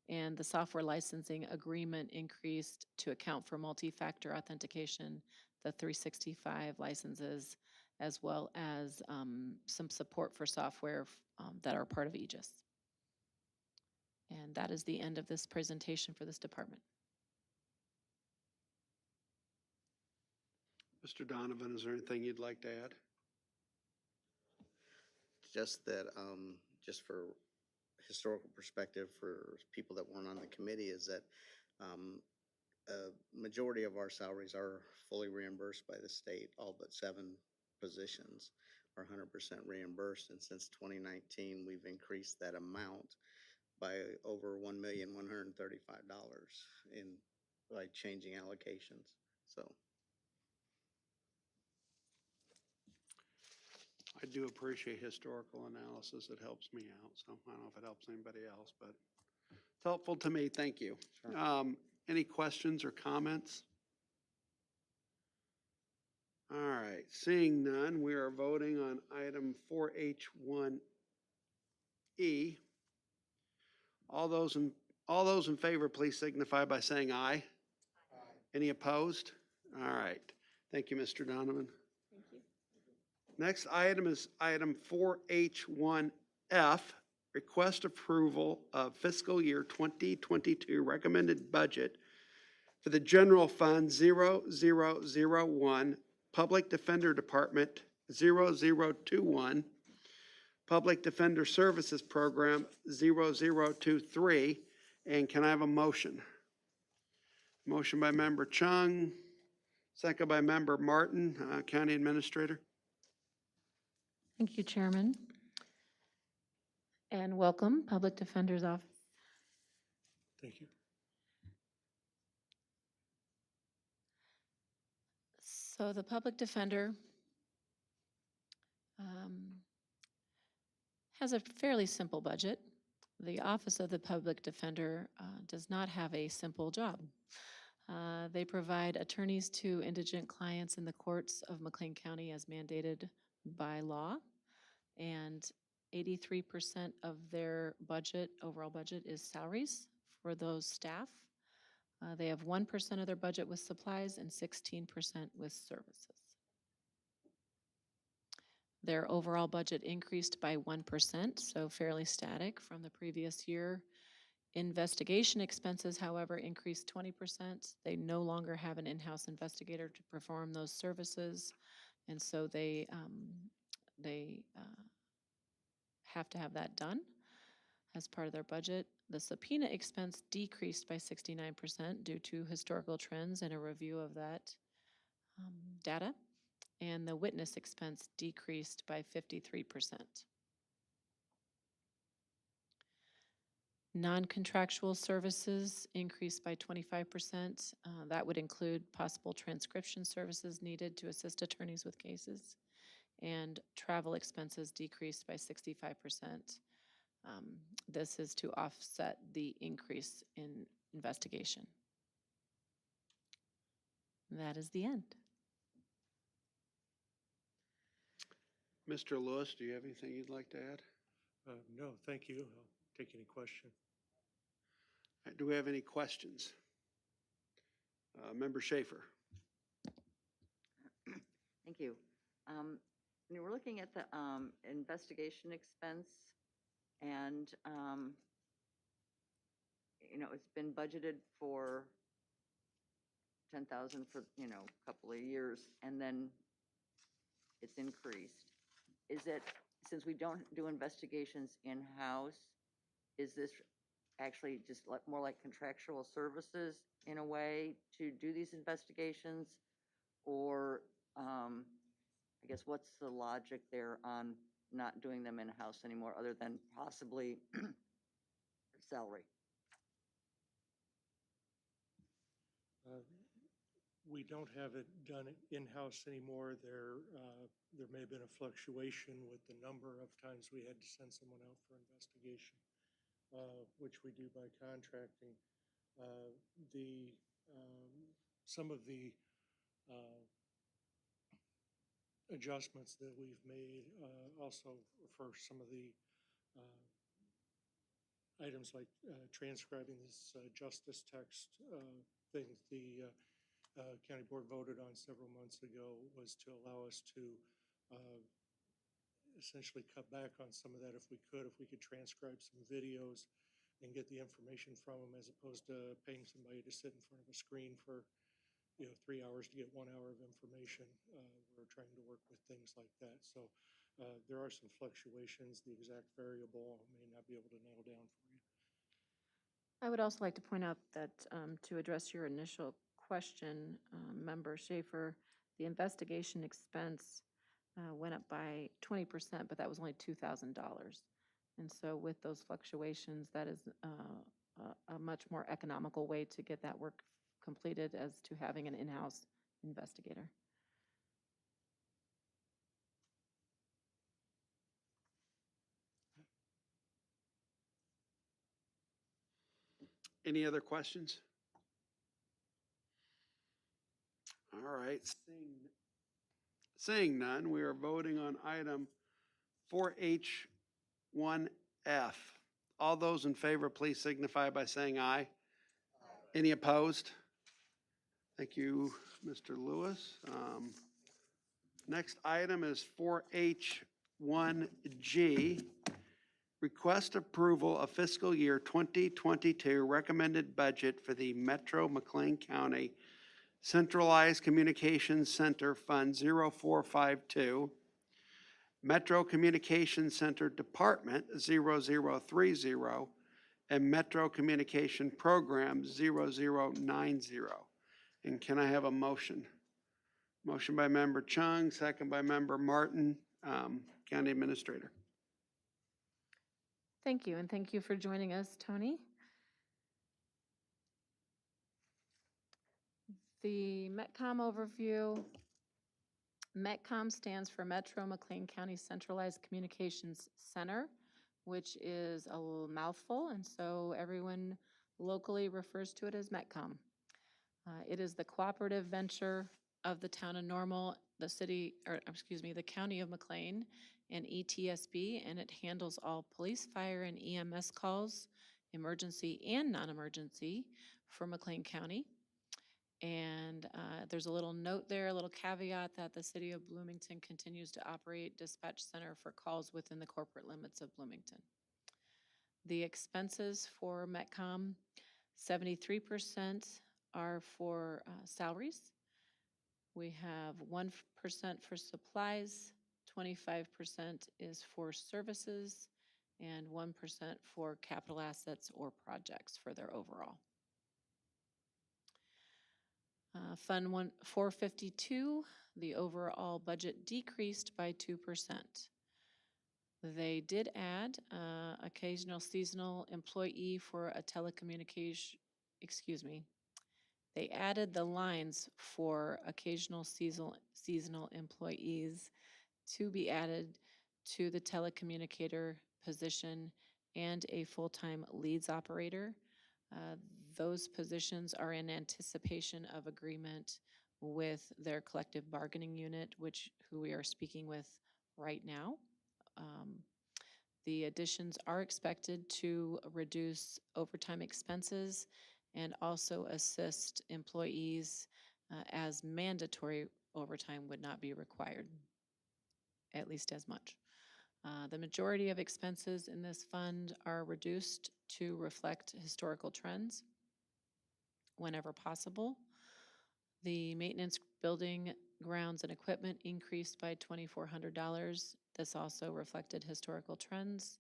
C: and the software licensing agreement increased to account for multi-factor authentication, the 365 licenses, as well as some support for software that are part of Aegis. And that is the end of this presentation for this department.
I: Mr. Donovan, is there anything you'd like to add?
E: Just that, just for historical perspective for people that weren't on the committee, is that a majority of our salaries are fully reimbursed by the state. All but 7 positions are 100% reimbursed, and since 2019, we've increased that amount by over $1,135 by changing allocations. So.
I: I do appreciate historical analysis. It helps me out. So I don't know if it helps anybody else, but it's helpful to me. Thank you.
E: Sure.
I: Any questions or comments? All right, seeing none, we are voting on item 4H1E. All those in favor, please signify by saying aye. Aye. Any opposed? All right. Thank you, Mr. Donovan.
D: Thank you.
I: Next item is item 4H1F, request approval of fiscal year 2022 recommended budget for the General Fund 0001, Public Defender Department 0021, Public Defender Services Program 0023, and can I have a motion? Motion by Member Chung, second by Member Martin, County Administrator.
C: Thank you, Chairman. And welcome, Public Defender's Office.
I: Thank you.
C: So the public defender has a fairly simple budget. The Office of the Public Defender does not have a simple job. They provide attorneys to indigent clients in the courts of McLean County as mandated by law. And 83% of their budget, overall budget, is salaries for those staff. They have 1% of their budget with supplies and 16% with services. Their overall budget increased by 1%, so fairly static from the previous year. Investigation expenses, however, increased 20%. They no longer have an in-house investigator to perform those services, and so they have to have that done as part of their budget. The subpoena expense decreased by 69% due to historical trends and a review of that data. And the witness expense decreased by 53%. Non-contractual services increased by 25%. That would include possible transcription services needed to assist attorneys with cases. And travel expenses decreased by 65%. This is to offset the increase in investigation. That is the end.
I: Mr. Lewis, do you have anything you'd like to add?
L: No, thank you. I'll take any question.
I: Do we have any questions? Member Schaefer.
J: Thank you. When we're looking at the investigation expense, and it's been budgeted for 10,000 for a couple of years, and then it's increased. Is it, since we don't do investigations in-house, is this actually just more like contractual services in a way to do these investigations? Or I guess what's the logic there on not doing them in-house anymore, other than possibly salary?
L: We don't have it done in-house anymore. There may have been a fluctuation with the number of times we had to send someone out for investigation, which we do by contracting. Some of the adjustments that we've made also for some of the items like transcribing this justice text thing the county board voted on several months ago was to allow us to essentially cut back on some of that if we could transcribe some videos and get the information from them, as opposed to paying somebody to sit in front of a screen for 3 hours to get 1 hour of information. We're trying to work with things like that. So there are some fluctuations. The exact variable I may not be able to nail down for you.
C: I would also like to point out that to address your initial question, Member Schaefer, the investigation expense went up by 20%, but that was only $2,000. And so with those fluctuations, that is a much more economical way to get that work completed as to having an in-house investigator.
I: Any other questions? All right. Seeing none, we are voting on item 4H1F. All those in favor, please signify by saying aye. Any opposed? Thank you, Mr. Lewis. Next item is 4H1G. Request approval of fiscal year 2022 recommended budget for the Metro McLean County Centralized Communications Center Fund 0452, Metro Communications Center Department 0030, and Metro Communication Program 0090. And can I have a motion? Motion by Member Chung, second by Member Martin, County Administrator.
C: Thank you, and thank you for joining us, Tony. The Metcom Overview Metcom stands for Metro McLean County Centralized Communications Center, which is a little mouthful, and so everyone locally refers to it as Metcom. It is the cooperative venture of the town of Normal, the city, or excuse me, the county of McLean and ETSB, and it handles all police, fire, and EMS calls, emergency and non-emergency for McLean County. And there's a little note there, a little caveat that the city of Bloomington continues to operate dispatch center for calls within the corporate limits of Bloomington. The expenses for Metcom, 73% are for salaries. We have 1% for supplies, 25% is for services, and 1% for capital assets or projects for their overall. Fund 452, the overall budget decreased by 2%. They did add occasional seasonal employee for a telecommunication, they added the lines for occasional seasonal employees to be added to the telecommunicator position and a full-time leads operator. Those positions are in anticipation of agreement with their collective bargaining unit, who we are speaking with right now. The additions are expected to reduce overtime expenses and also assist employees as mandatory overtime would not be required, at least as much. The majority of expenses in this fund are reduced to reflect historical trends whenever possible. The maintenance, building, grounds, and equipment increased by $2,400. This also reflected historical trends.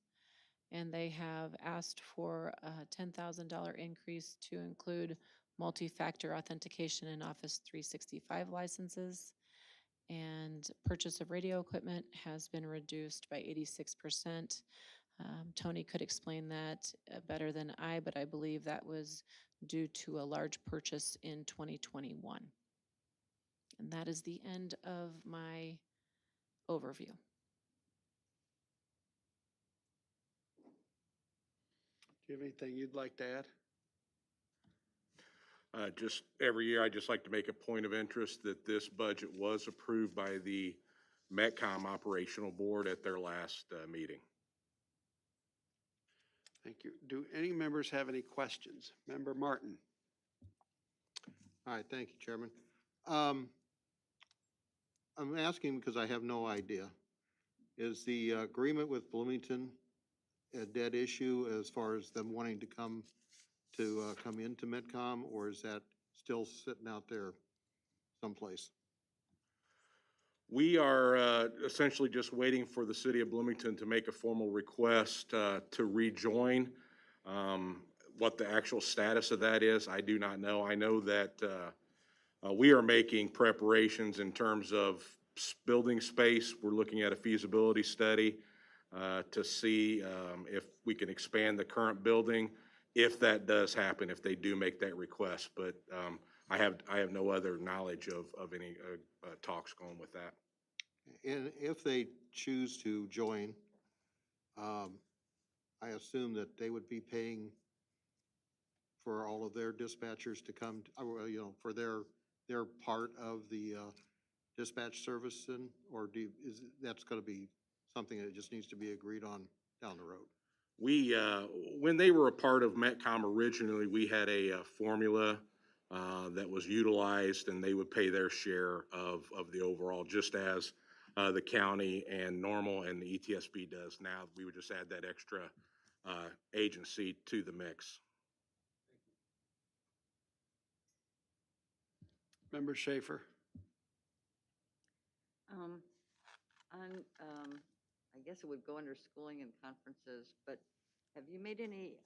C: And they have asked for a $10,000 increase to include multi-factor authentication and Office 365 licenses. And purchase of radio equipment has been reduced by 86%. Tony could explain that better than I, but I believe that was due to a large purchase in 2021. And that is the end of my overview.
I: Do you have anything you'd like to add?
M: Just every year, I just like to make a point of interest that this budget was approved by the Metcom Operational Board at their last meeting.
I: Thank you. Do any members have any questions? Member Martin?
A: All right, thank you, Chairman. I'm asking because I have no idea. Is the agreement with Bloomington a dead issue as far as them wanting to come into Metcom, or is that still sitting out there someplace?
M: We are essentially just waiting for the city of Bloomington to make a formal request to rejoin. What the actual status of that is, I do not know. I know that we are making preparations in terms of building space. We're looking at a feasibility study to see if we can expand the current building, if that does happen, if they do make that request. But I have no other knowledge of any talks going with that.
A: And if they choose to join, I assume that they would be paying for all of their dispatchers to come, for their part of the dispatch service, or that's going to be something that just needs to be agreed on down the road?
M: We, when they were a part of Metcom originally, we had a formula that was utilized, and they would pay their share of the overall, just as the county and Normal and the ETSB does now. We would just add that extra agency to the mix.
I: Member Schaefer?
J: I guess it would go under schooling and conferences, but have you made any,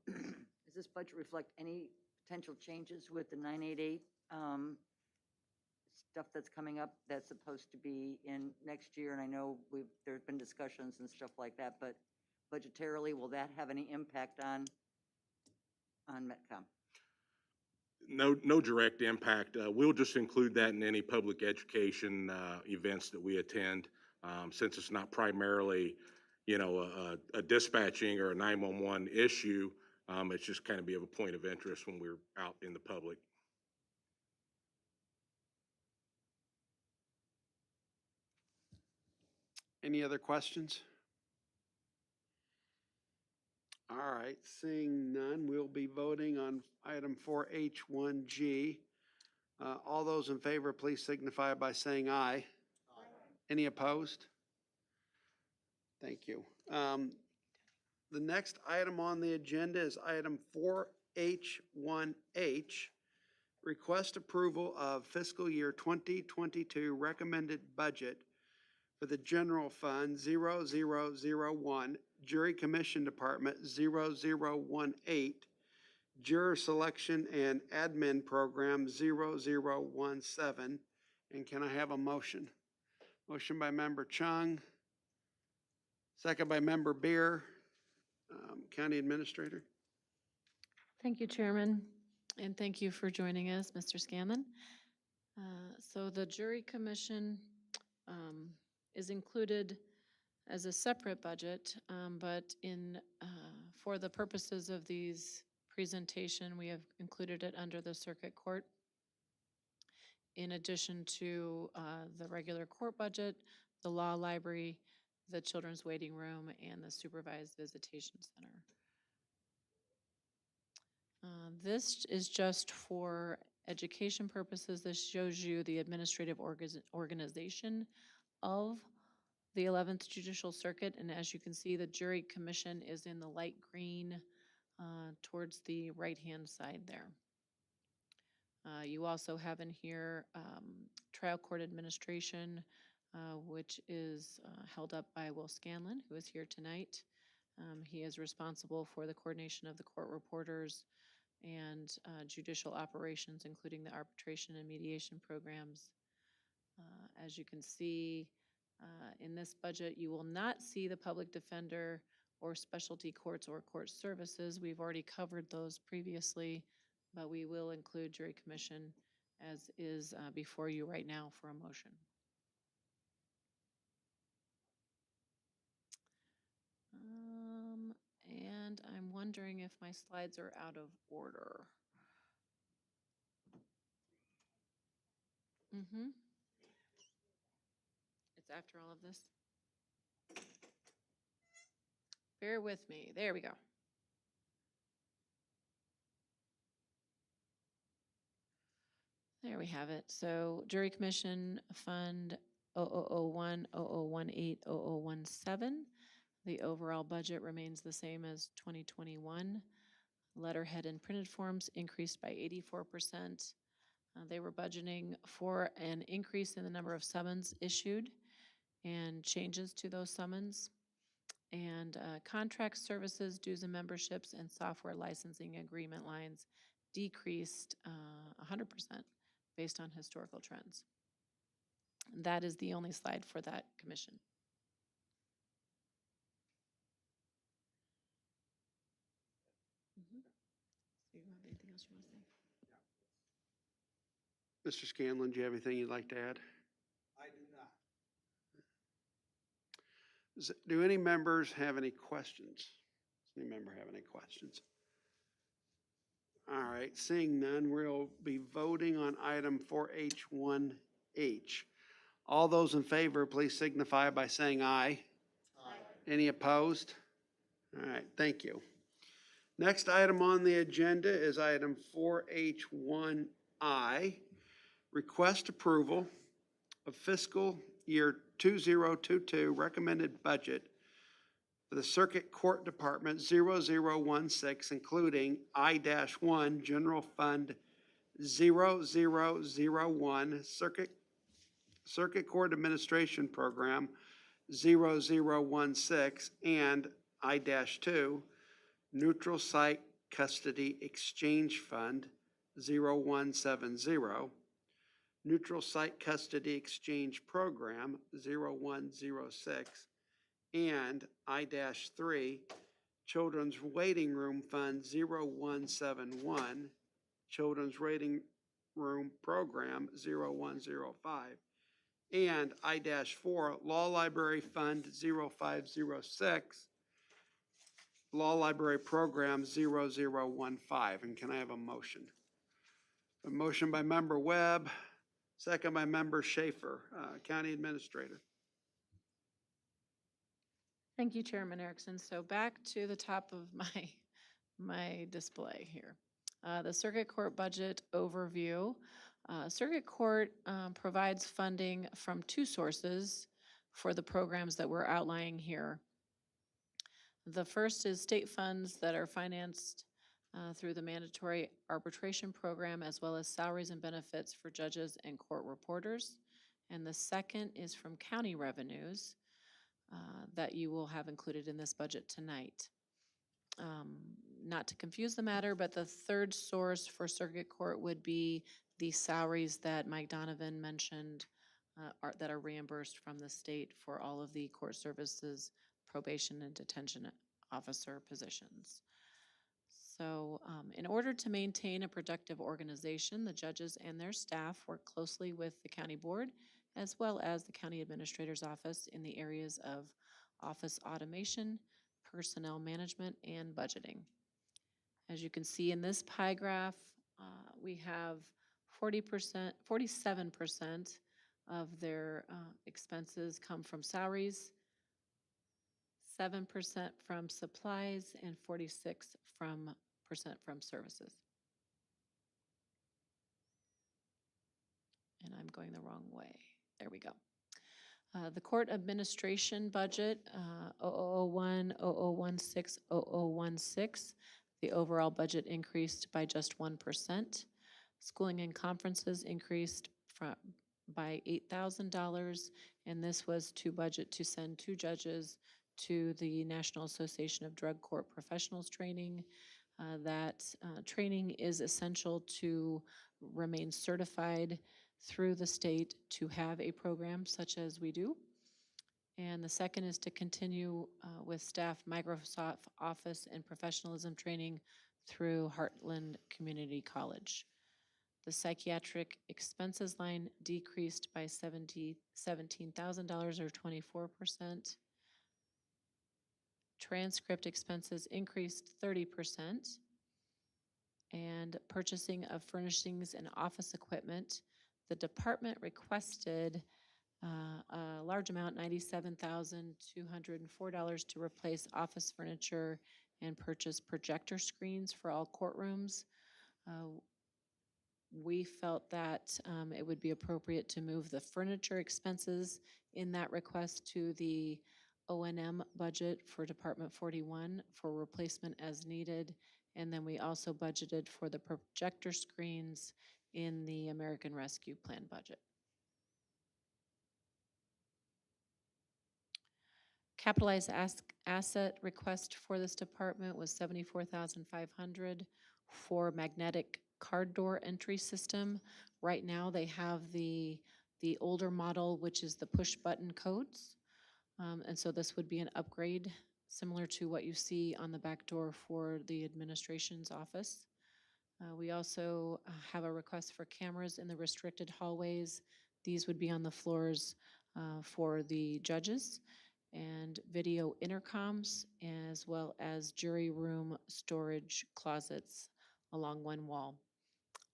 J: does this budget reflect any potential changes with the 988 stuff that's coming up that's supposed to be in next year? And I know there's been discussions and stuff like that, but budgetarily, will that have any impact on Metcom?
M: no direct impact. We'll just include that in any public education events that we attend, since it's not primarily, a dispatching or a 911 issue. It's just kind of be of a point of interest when we're out in the public.
I: Any other questions? All right, seeing none, we'll be voting on item 4H1G. All those in favor, please signify by saying aye. Any opposed? Thank you. The next item on the agenda is item 4H1H, request approval of fiscal year 2022 recommended budget for the General Fund 0001, Jury Commission Department 0018, Juror Selection and Admin Program 0017. And can I have a motion? Motion by Member Chung, second by Member Beer. County Administrator.
C: Thank you, Chairman, and thank you for joining us, Mr. Scanlon. So the Jury Commission is included as a separate budget, but for the purposes of these presentation, we have included it under the Circuit Court. In addition to the regular court budget, the law library, the children's waiting room, and the supervised visitation center. This is just for education purposes. This shows you the administrative organization of the 11th Judicial Circuit, and as you can see, the Jury Commission is in the light green towards the right-hand side there. You also have in here trial court administration, which is held up by Will Scanlon, who is here tonight. He is responsible for the coordination of the court reporters and judicial operations, including the arbitration and mediation programs. As you can see, in this budget, you will not see the public defender or specialty courts or court services. We've already covered those previously, but we will include Jury Commission as is before you right now for a motion. And I'm wondering if my slides are out of order. It's after all of this. Bear with me. There we go. There we have it. So Jury Commission Fund 0001, 0018, 0017. The overall budget remains the same as 2021. Letterhead and printed forms increased by 84%. They were budgeting for an increase in the number of summons issued and changes to those summons. And contract services, dues and memberships, and software licensing agreement lines decreased 100% based on historical trends. And that is the only slide for that commission. So you have anything else you want to say?
I: Mr. Scanlon, do you have anything you'd like to add?
A: I do not.
I: Do any members have any questions? Does any member have any questions? All right, seeing none, we'll be voting on item 4H1H. All those in favor, please signify by saying aye. Aye. Any opposed? All right, thank you. Next item on the agenda is item 4H1I, request approval of fiscal year 2022 recommended budget for the Circuit Court Department 0016, including I-1 General Fund 0001, Circuit Court Administration Program 0016, and I-2 Neutral Site Custody Exchange Fund 0170, Neutral Site Custody Exchange Program 0106, and I-3 Children's Waiting Room Fund 0171, Children's Reading Room Program 0105, and I-4 Law Library Fund 0506, Law Library Program 0015. And can I have a motion? A motion by member Webb, second by member Schaefer, County Administrator.
C: Thank you, Chairman Erickson. So back to the top of my display here. The Circuit Court Budget Overview. Circuit Court provides funding from two sources for the programs that we're outlining here. The first is state funds that are financed through the mandatory arbitration program, as well as salaries and benefits for judges and court reporters. And the second is from county revenues that you will have included in this budget tonight. Not to confuse the matter, but the third source for Circuit Court would be the salaries that Mike Donovan mentioned that are reimbursed from the state for all of the court services, probation, and detention officer positions. So in order to maintain a productive organization, the judges and their staff work closely with the county board as well as the county administrator's office in the areas of office automation, personnel management, and budgeting. As you can see in this pie graph, we have 47% of their expenses come from salaries, 7% from supplies, and 46% from services. And I'm going the wrong way. There we go. The court administration budget, 0001, 0016, 0016, the overall budget increased by just 1%. Schooling and conferences increased by $8,000, and this was to budget to send 2 judges to the National Association of Drug Court Professionals training. That training is essential to remain certified through the state to have a program such as we do. And the second is to continue with staff Microsoft Office and professionalism training through Heartland Community College. The psychiatric expenses line decreased by $17,000 or 24%. Transcript expenses increased 30%. And purchasing of furnishings and office equipment, the department requested a large amount, $97,204, to replace office furniture and purchase projector screens for all courtrooms. We felt that it would be appropriate to move the furniture expenses in that request to the O&M budget for Department 41 for replacement as needed. And then we also budgeted for the projector screens in the American Rescue Plan budget. Capitalized asset request for this department was $74,500 for magnetic card door entry system. Right now they have the older model, which is the push button codes. And so this would be an upgrade similar to what you see on the back door for the administration's office. We also have a request for cameras in the restricted hallways. These would be on the floors for the judges, and video intercoms, as well as jury room storage closets along one wall.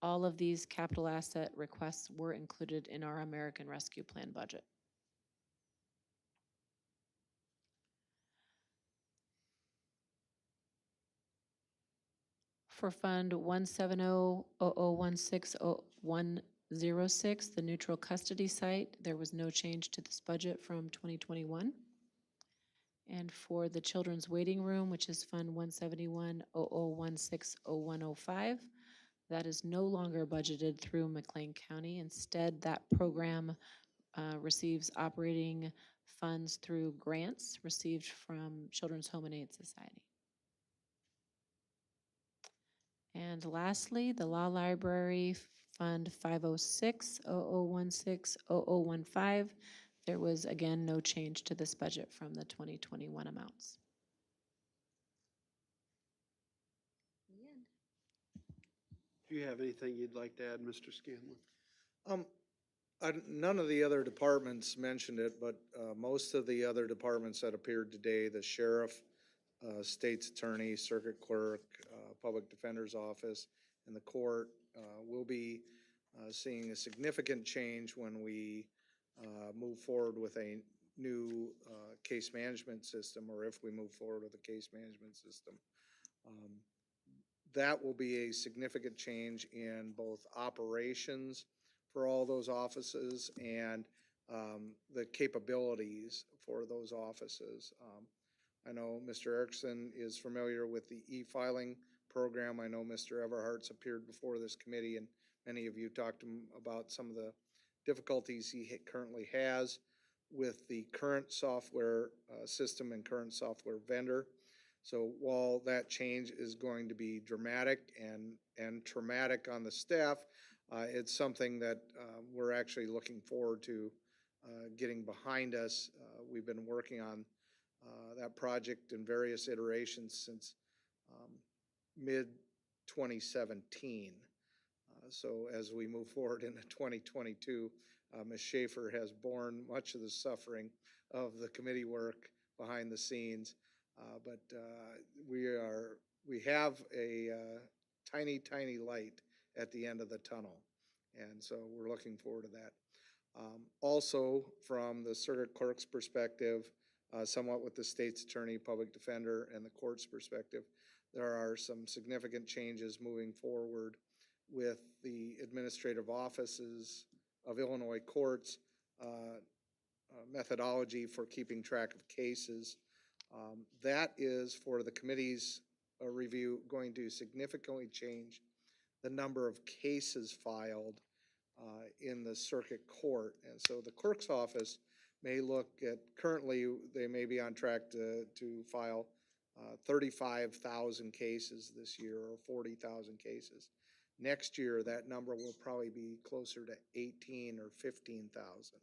C: All of these capital asset requests were included in our American Rescue Plan budget. For Fund 170-0016-0106, the neutral custody site, there was no change to this budget from 2021. And for the Children's Waiting Room, which is Fund 171-0016-0105, that is no longer budgeted through Mclean County. Instead, that program receives operating funds through grants received from Children's Home and Aid Society. And lastly, the Law Library Fund 506-0016-0015. There was, again, no change to this budget from the 2021 amounts.
I: Do you have anything you'd like to add, Mr. Scanlon?
N: None of the other departments mentioned it, but most of the other departments that appeared today, the sheriff, state's attorney, circuit clerk, public defender's office, and the court will be seeing a significant change when we move forward with a new case management system, or if we move forward with a case management system. That will be a significant change in both operations for all those offices and the capabilities for those offices. I know Mr. Erickson is familiar with the e-filing program. I know Mr. Everhart's appeared before this committee, and many of you talked to him about some of the difficulties he currently has with the current software system and current software vendor. So while that change is going to be dramatic and traumatic on the staff, it's something that we're actually looking forward to getting behind us. We've been working on that project in various iterations since mid-2017. So as we move forward into 2022, Ms. Schaefer has borne much of the suffering of the committee work behind the scenes. But we have a tiny, tiny light at the end of the tunnel. And so we're looking forward to that. Also, from the circuit clerk's perspective, somewhat with the state's attorney, public defender, and the court's perspective, there are some significant changes moving forward with the administrative offices of Illinois courts, methodology for keeping track of cases. That is, for the committee's review, going to significantly change the number of cases filed in the circuit court. And so the clerk's office may look at, currently, they may be on track to file 35,000 cases this year, or 40,000 cases. Next year, that number will probably be closer to 18 or 15,000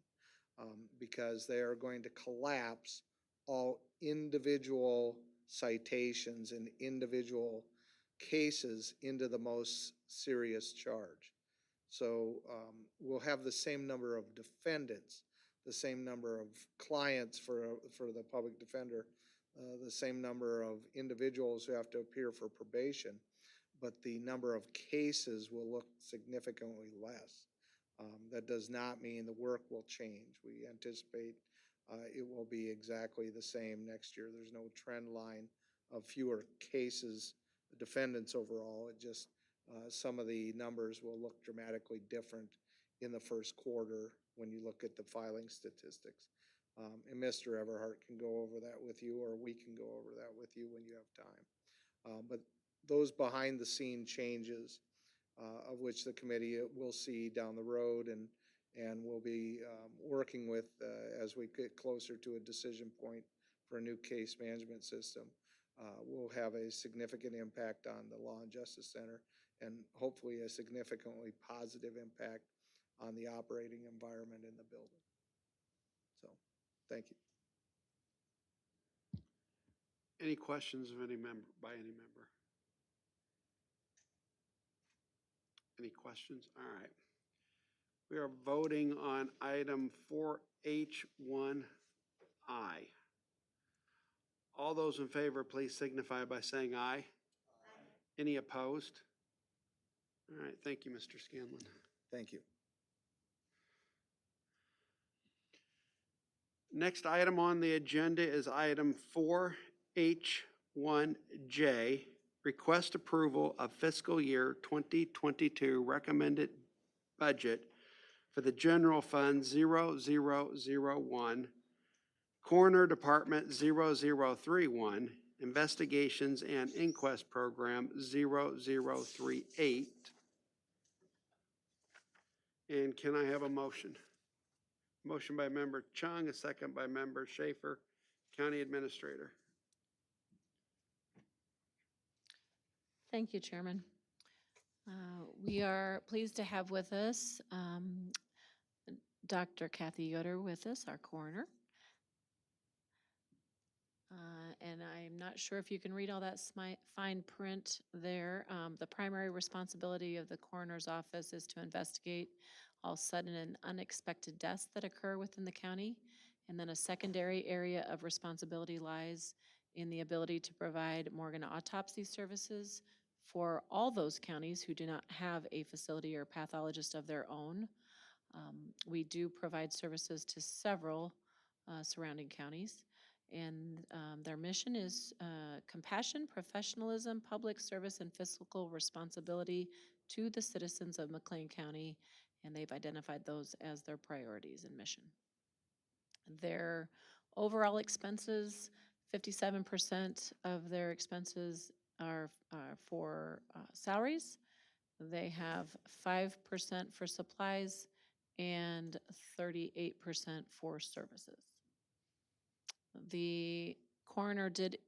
N: because they are going to collapse all individual citations and individual cases into the most serious charge. So we'll have the same number of defendants, the same number of clients for the public defender, the same number of individuals who have to appear for probation, but the number of cases will look significantly less. That does not mean the work will change. We anticipate it will be exactly the same next year. There's no trend line of fewer cases, defendants overall. It just, some of the numbers will look dramatically different in the first quarter when you look at the filing statistics. And Mr. Everhart can go over that with you, or we can go over that with you when you have time. But those behind the scene changes of which the committee will see down the road and we'll be working with as we get closer to a decision point for a new case management system, will have a significant impact on the Law and Justice Center and hopefully a significantly positive impact on the operating environment in the building. So, thank you.
I: Any questions of any member, by any member? Any questions? All right. We are voting on item 4H1I. All those in favor, please signify by saying aye. Aye. Any opposed? All right, thank you, Mr. Scanlon.
N: Thank you.
I: Next item on the agenda is item 4H1J, request approval of fiscal year 2022 recommended budget for the General Fund 0001, Coroner Department 0031, Investigations and Inquest Program 0038. And can I have a motion? Motion by Member Chung, a second by Member Schaefer, County Administrator.
C: Thank you, Chairman. We are pleased to have with us Dr. Kathy Yoder with us, our coroner. And I'm not sure if you can read all that fine print there. The primary responsibility of the coroner's office is to investigate all sudden and unexpected deaths that occur within the county. And then a secondary area of responsibility lies in the ability to provide Morgan autopsy services for all those counties who do not have a facility or pathologist of their own. We do provide services to several surrounding counties, and their mission is compassion, professionalism, public service, and fiscal responsibility to the citizens of McLean County, and they've identified those as their priorities and mission. Their overall expenses, 57% of their expenses are for salaries. They have 5% for supplies and 38% for services. The coroner did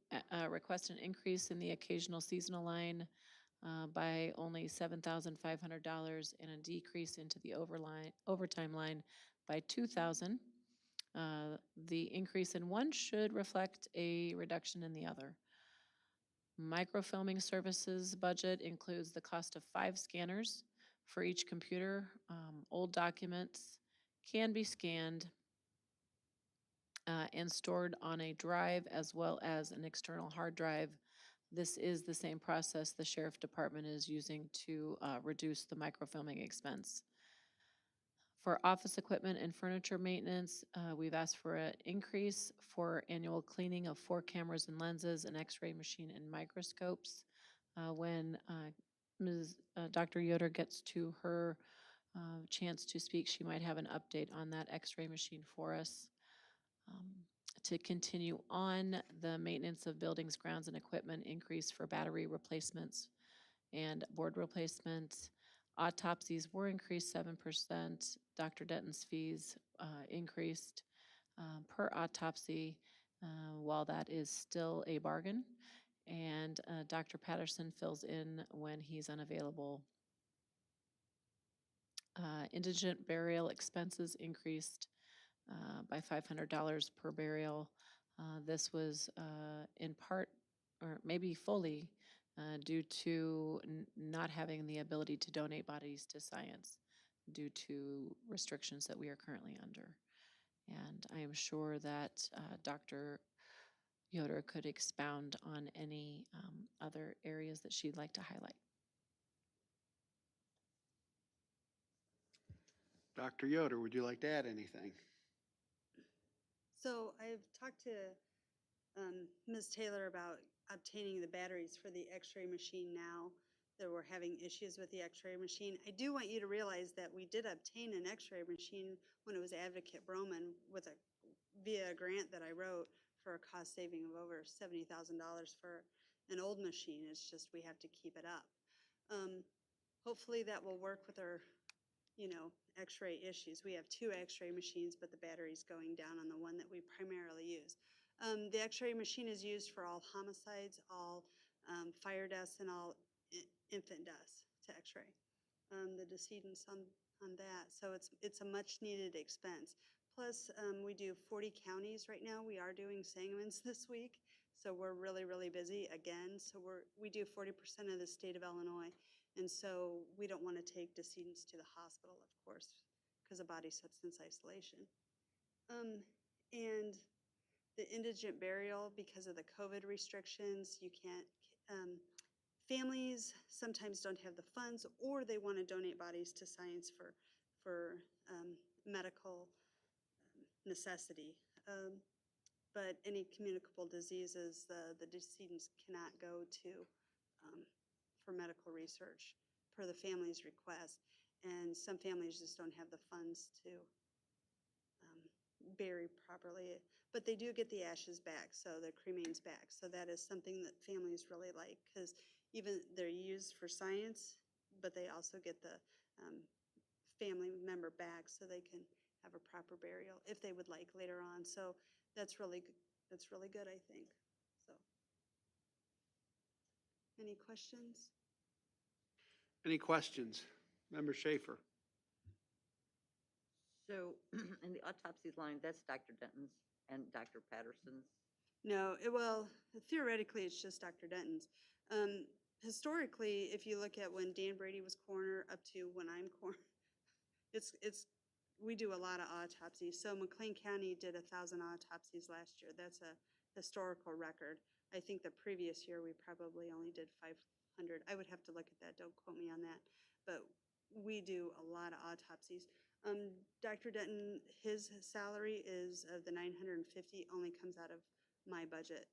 C: request an increase in the occasional seasonal line by only $7,500 and a decrease into the overtime line by $2,000. The increase in one should reflect a reduction in the other. Microfilming services budget includes the cost of 5 scanners for each computer. Old documents can be scanned and stored on a drive as well as an external hard drive. This is the same process the sheriff department is using to reduce the microfilming expense. For office equipment and furniture maintenance, we've asked for an increase for annual cleaning of 4 cameras and lenses, an x-ray machine, and microscopes. When Dr. Yoder gets to her chance to speak, she might have an update on that x-ray machine for us. To continue on, the maintenance of buildings, grounds, and equipment increase for battery replacements and board replacements. Autopsies were increased 7%. Dr. Denton's fees increased per autopsy, while that is still a bargain. And Dr. Patterson fills in when he's unavailable. Indigent burial expenses increased by $500 per burial. This was in part, or maybe fully, due to not having the ability to donate bodies to science due to restrictions that we are currently under. And I am sure that Dr. Yoder could expound on any other areas that she'd like to highlight.
I: Dr. Yoder, would you like to add anything?
O: So I've talked to Ms. Taylor about obtaining the batteries for the x-ray machine now that we're having issues with the x-ray machine. I do want you to realize that we did obtain an x-ray machine when it was Advocate Broman via a grant that I wrote for a cost saving of over $70,000 for an old machine. It's just we have to keep it up. Hopefully that will work with our x-ray issues. We have 2 x-ray machines, but the battery's going down on the one that we primarily use. The x-ray machine is used for all homicides, all fire deaths, and all infant deaths to x-ray. The decedents on that. So it's a much needed expense. Plus, we do 40 counties right now. We are doing Sangamons this week. So we're really, really busy again. So we do 40% of the state of Illinois. And so we don't want to take decedents to the hospital, of course, because of body substance isolation. And the indigent burial, because of the COVID restrictions, you can't, families sometimes don't have the funds, or they want to donate bodies to science for medical necessity. But any communicable diseases, the decedents cannot go to for medical research per the family's request. And some families just don't have the funds to bury properly. But they do get the ashes back, so the cremains back. So that is something that families really like, because even they're used for science, but they also get the family member back so they can have a proper burial if they would like later on. So that's really good, I think. So, any questions?
I: Any questions? Member Schaefer.
J: So in the autopsies line, that's Dr. Denton's and Dr. Patterson's
O: No, well, theoretically, it's just Dr. Denton's. Historically, if you look at when Dan Brady was coroner up to when I'm coroner, we do a lot of autopsies. So McLean County did 1,000 autopsies last year. That's a historical record. I think the previous year, we probably only did 500. I would have to look at that, don't quote me on that. But we do a lot of autopsies. Dr. Denton, his salary is of the 950 only comes out of my budget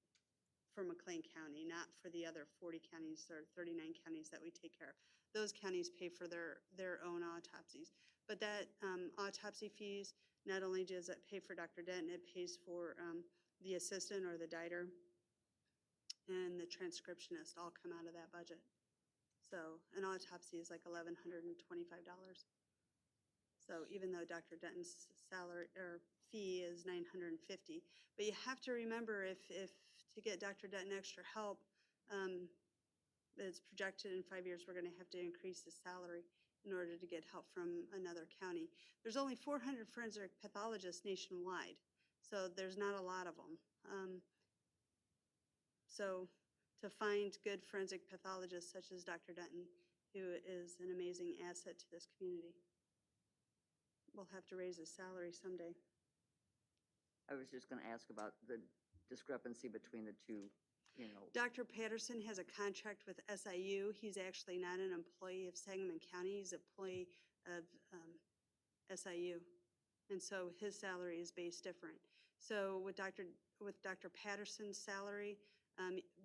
O: for McLean County, not for the other 40 counties or 39 counties that we take care of. Those counties pay for their own autopsies. But that autopsy fees, not only does it pay for Dr. Denton, it pays for the assistant or the diter and the transcriptionist all come out of that budget. So an autopsy is like $1,125. So even though Dr. Denton's salary or fee is $950, but you have to remember if to get Dr. Denton extra help, it's projected in 5 years we're going to have to increase his salary in order to get help from another county. There's only 400 forensic pathologists nationwide, so there's not a lot of them. So to find good forensic pathologists such as Dr. Denton, who is an amazing asset to this community, we'll have to raise his salary someday.
J: I was just going to ask about the discrepancy between the two, you know.
O: Dr. Patterson has a contract with SIU. He's actually not an employee of Sangamon County. He's an employee of SIU. And so his salary is based different. So with Dr. Patterson's salary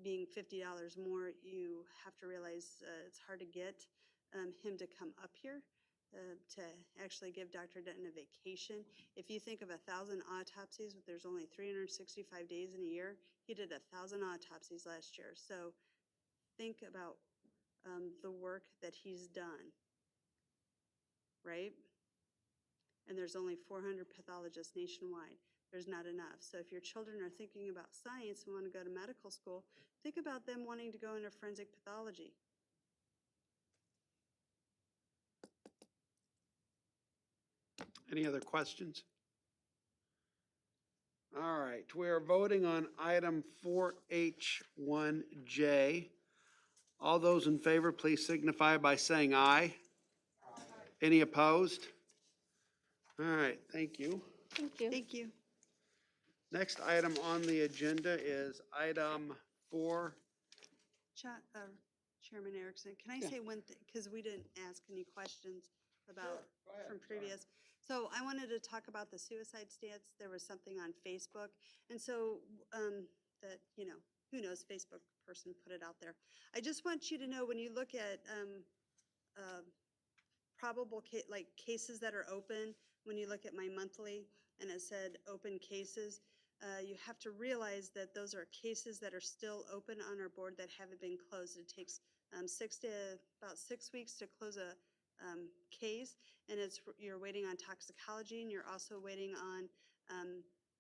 O: being $50 more, you have to realize it's hard to get him to come up here to actually give Dr. Denton a vacation. If you think of 1,000 autopsies, there's only 365 days in a year. He did 1,000 autopsies last year. So think about the work that he's done, right? And there's only 400 pathologists nationwide. There's not enough. So if your children are thinking about science and want to go to medical school, think about them wanting to go into forensic pathology.
I: Any other questions? All right, we are voting on item 4H1J. All those in favor, please signify by saying aye. Aye. Any opposed? All right, thank you.
D: Thank you.
O: Thank you.
I: Next item on the agenda is item 4.
O: Chairman Erickson, can I say one thing? Because we didn't ask any questions about from previous. So I wanted to talk about the suicide stats. There was something on Facebook. And so that, you know, who knows, Facebook person put it out there. I just want you to know when you look at probable cases that are open, when you look at my monthly and it said open cases, you have to realize that those are cases that are still open on our board that haven't been closed. It takes about 6 weeks to close a case, and you're waiting on toxicology, and you're also waiting on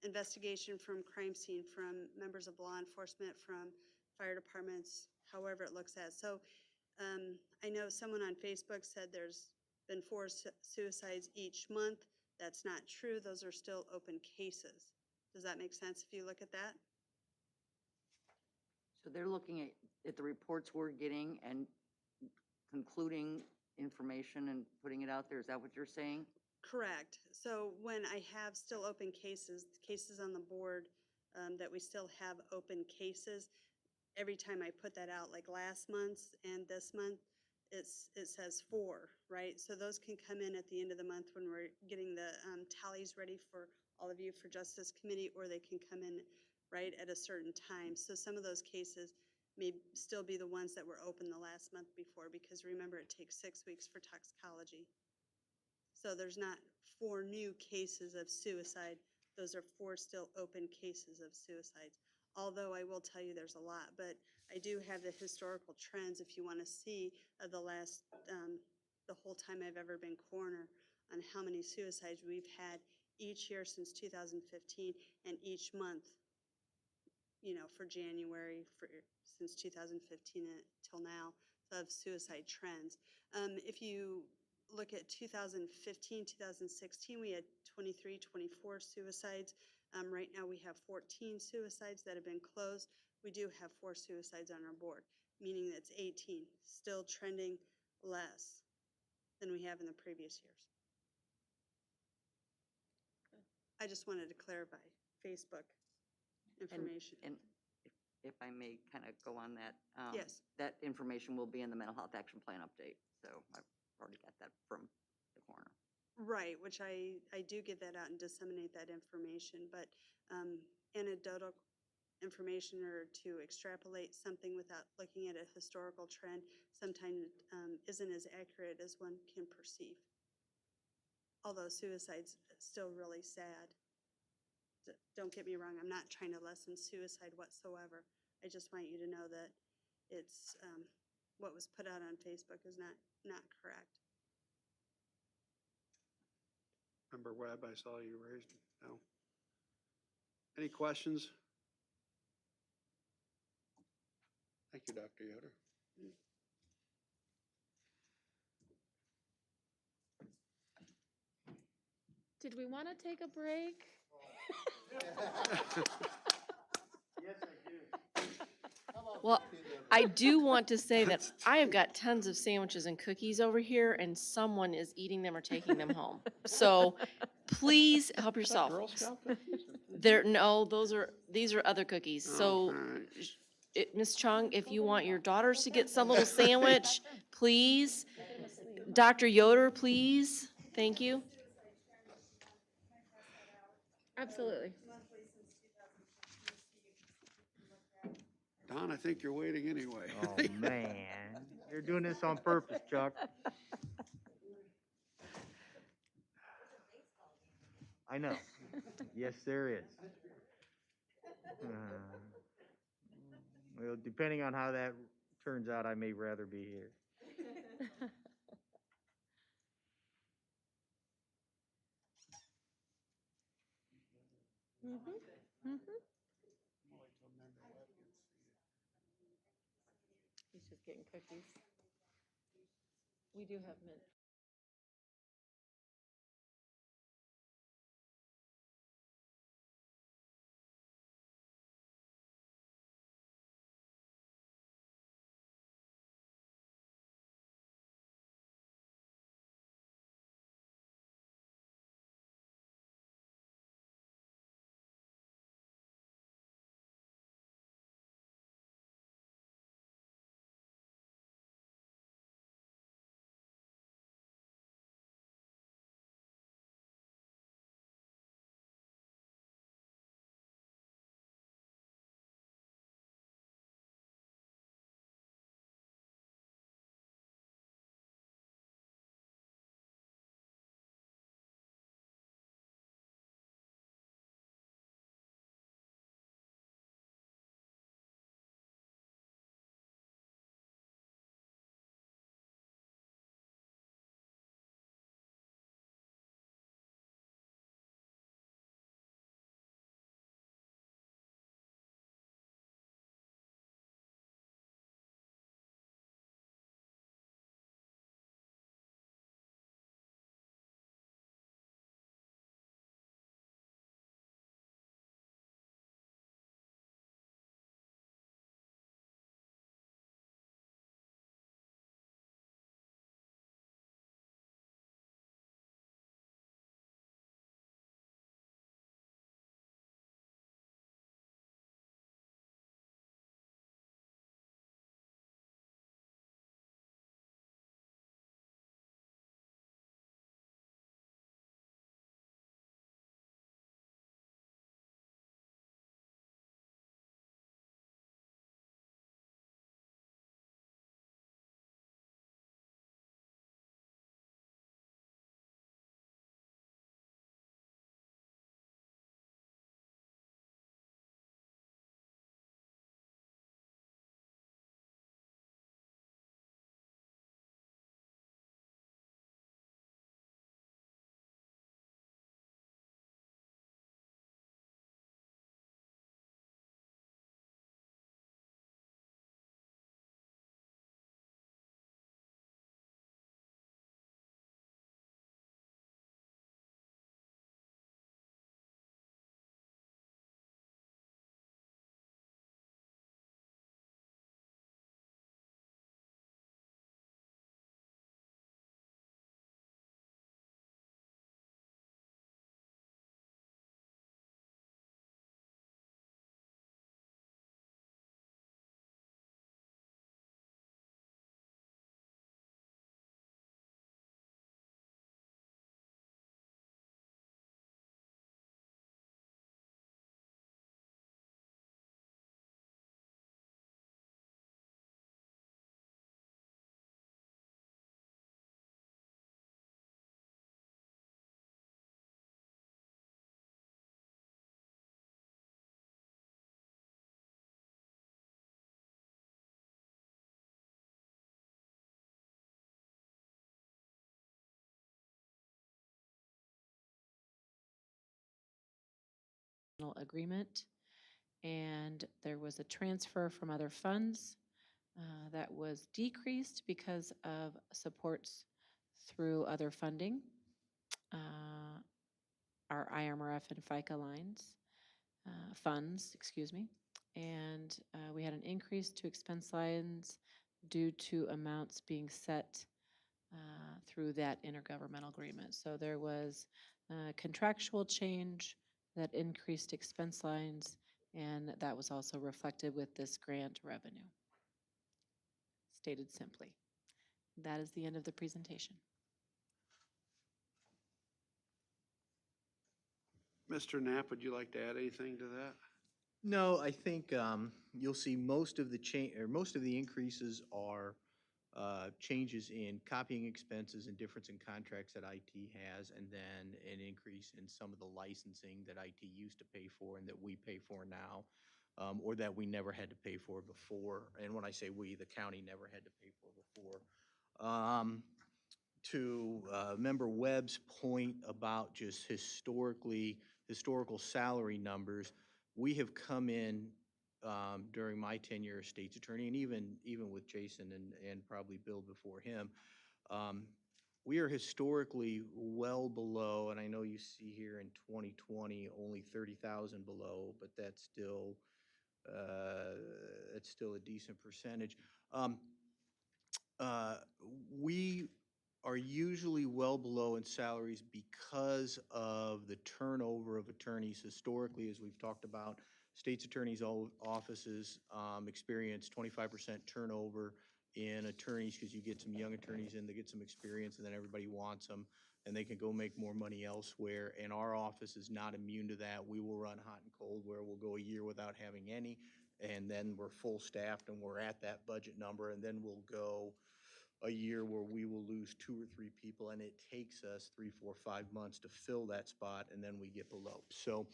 O: investigation from crime scene, from members of law enforcement, from fire departments, however it looks at. So I know someone on Facebook said there's been 4 suicides each month. That's not true. Those are still open cases. Does that make sense if you look at that?
J: So they're looking at the reports we're getting and concluding information and putting it out there. Is that what you're saying?
O: Correct. So when I have still open cases on the board that we still have open cases, every time I put that out, like last month's and this month, it says 4, right? So those can come in at the end of the month when we're getting the tallies ready for all of you for Justice Committee, or they can come in right at a certain time. So some of those cases may still be the ones that were open the last month before, because remember, it takes 6 weeks for toxicology. So there's not 4 new cases of suicide. Those are 4 still open cases of suicides. Although I will tell you there's a lot, but I do have the historical trends if you want to see of the last, the whole time I've ever been coroner, on how many suicides we've had each year since 2015 and each month, you know, for January, since 2015 till now, of suicide trends. If you look at 2015, 2016, we had 23, 24 suicides. Right now, we have 14 suicides that have been closed. We do have 4 suicides on our board, meaning that's 18, still trending less than we have in the previous years. I just wanted to clarify Facebook information.
J: And if I may kind of go on that.
O: Yes.
J: That information will be in the mental health action plan update, so I've already got that from the coroner.
O: Right, which I do get that out and disseminate that information, but anecdotal information or to extrapolate something without looking at a historical trend sometimes isn't as accurate as one can perceive. Although suicide's still really sad. Don't get me wrong, I'm not trying to lessen suicide whatsoever. I just want you to know that it's, what was put out on Facebook is not correct.
I: Member Webb, I saw you raised. No. Any questions? Thank you, Dr. Yoder.
D: Did we want to take a break? Well, I do want to say that I have got tons of sandwiches and cookies over here, and someone is eating them or taking them home. So please help yourself.
I: Girl Scout cookies?
D: No, these are other cookies.
I: Oh,
D: So,
I: all right.
D: Ms. Chung, if you want your daughters to get some little sandwich, please. Dr. Yoder, please. Thank you. Absolutely.
I: Don, I think you're waiting anyway.
P: Oh, man. You're doing this on purpose, Chuck. I know. Yes, there is. Well, depending on how that turns out, I may rather be here.
C: He's just getting cookies. We do have mint. agreement. And there was a transfer from other funds that was decreased because of supports through other funding, our IMRF and FICA lines, funds, excuse me. And we had an increase to expense lines due to amounts being set through that intergovernmental agreement. So there was contractual change that increased expense lines, and that was also reflected with this grant revenue. Stated simply. That is the end of the presentation.
I: Mr. Knapp, would you like to add anything to that?
P: No, I think you'll see most of the most of the increases are changes in copying expenses and difference in contracts that IT has, and then an increase in some of the licensing that IT used to pay for and that we pay for now, or that we never had to pay for before. And when I say we, the county never had to pay for before. To Member Webb's point about just historical salary numbers, we have come in during my tenure as state's attorney, and even with Jason and probably Bill before him, we are historically well below, and I know you see here in 2020 only 30,000 below, but that's still a decent percentage. We are usually well below in salaries because of the turnover of attorneys historically, as we've talked about. State's attorneys' offices experience 25% turnover in attorneys because you get some young attorneys in, they get some experience, and then everybody wants them, and they can go make more money elsewhere. And our office is not immune to that. We will run hot and cold where we'll go a year without having any, and then we're full staffed and we're at that budget number, and then we'll go a year where we will lose 2 or 3 people, and it takes us 3, 4, 5 months to fill that spot, and then we get below. So,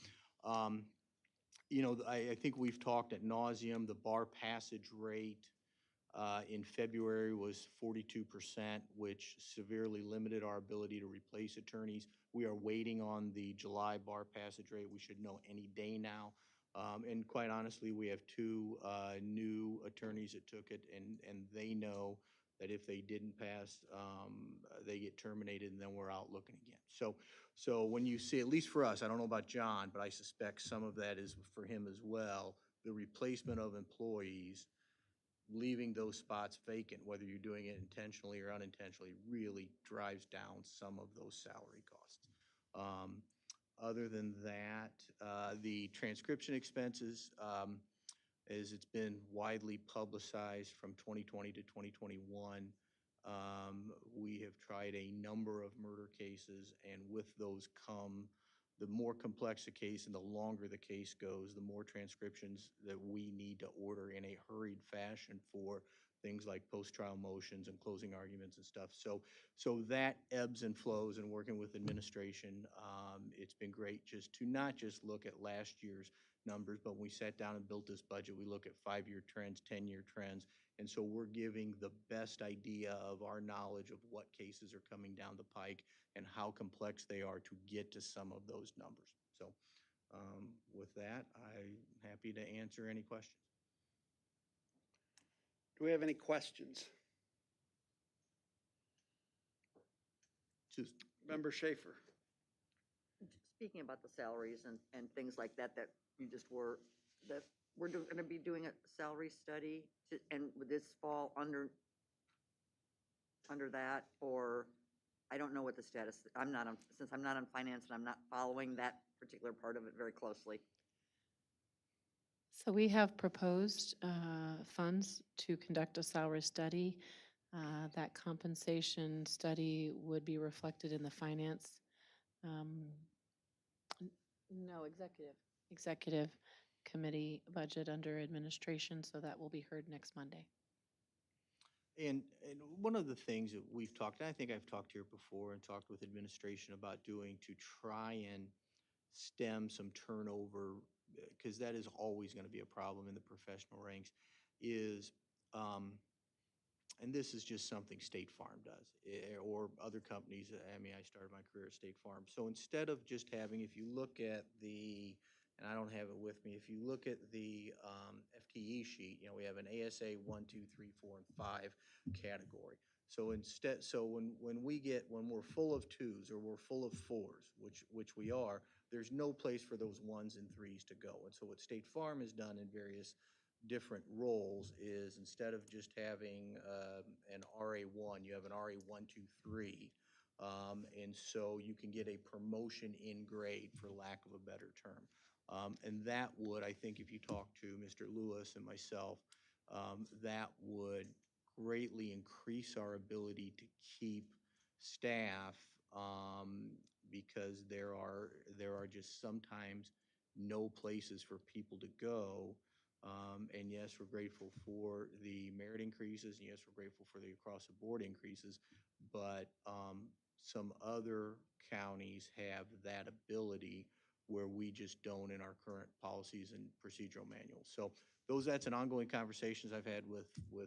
P: I think we've talked ad nauseum. The bar passage rate in February was 42%, which severely limited our ability to replace attorneys. We are waiting on the July bar passage rate. We should know any day now. And quite honestly, we have 2 new attorneys that took it, and they know that if they didn't pass, they get terminated, and then we're out looking again. So when you see, at least for us, I don't know about John, but I suspect some of that is for him as well, the replacement of employees, leaving those spots vacant, whether you're doing it intentionally or unintentionally, really drives down some of those salary costs. Other than that, the transcription expenses, as it's been widely publicized from 2020 to 2021, we have tried a number of murder cases, and with those come, the more complex the case and the longer the case goes, the more transcriptions that we need to order in a hurried fashion for things like post-trial motions and closing arguments and stuff. So that ebbs and flows, and working with administration, it's been great just to not just look at last year's numbers, but when we sat down and built this budget, we look at 5-year trends, 10-year trends, and so we're giving the best idea of our knowledge of what cases are coming down the pike and how complex they are to get to some of those numbers. So with that, I'm happy to answer any questions.
I: Do we have any questions? Member Schaefer.
J: Speaking about the salaries and things like that, that we're going to be doing a salary study, and would this fall under that, or I don't know what the status, since I'm not on finance and I'm not following that particular part of it very closely.
C: So we have proposed funds to conduct a salary study. That compensation study would be reflected in the finance, executive committee budget under administration, so that will be heard next Monday.
P: And one of the things that we've talked, and I think I've talked here before and talked with administration about doing to try and stem some turnover, because that is always going to be a problem in the professional ranks, is, and this is just something State Farm does, or other companies. I mean, I started my career at State Farm. So instead of just having, if you look at the and I don't have it with me. If you look at the FTE sheet, you know, we have an ASA 1, 2, 3, 4, and 5 category. So when we're full of 2s or we're full of 4s, which we are, there's no place for those 1s and 3s to go. And so what State Farm has done in various different roles is instead of just having an RA1, you have an RA1, 2, 3. And so you can get a promotion in grade, for lack of a better term. And that would, I think if you talk to Mr. Lewis and myself, that would greatly increase our ability to keep staff, because there are just sometimes no places for people to go. And yes, we're grateful for the merit increases, and yes, we're grateful for the across-the-board increases, but some other counties have that ability where we just don't in our current policies and procedural manuals. So that's an ongoing conversations I've had with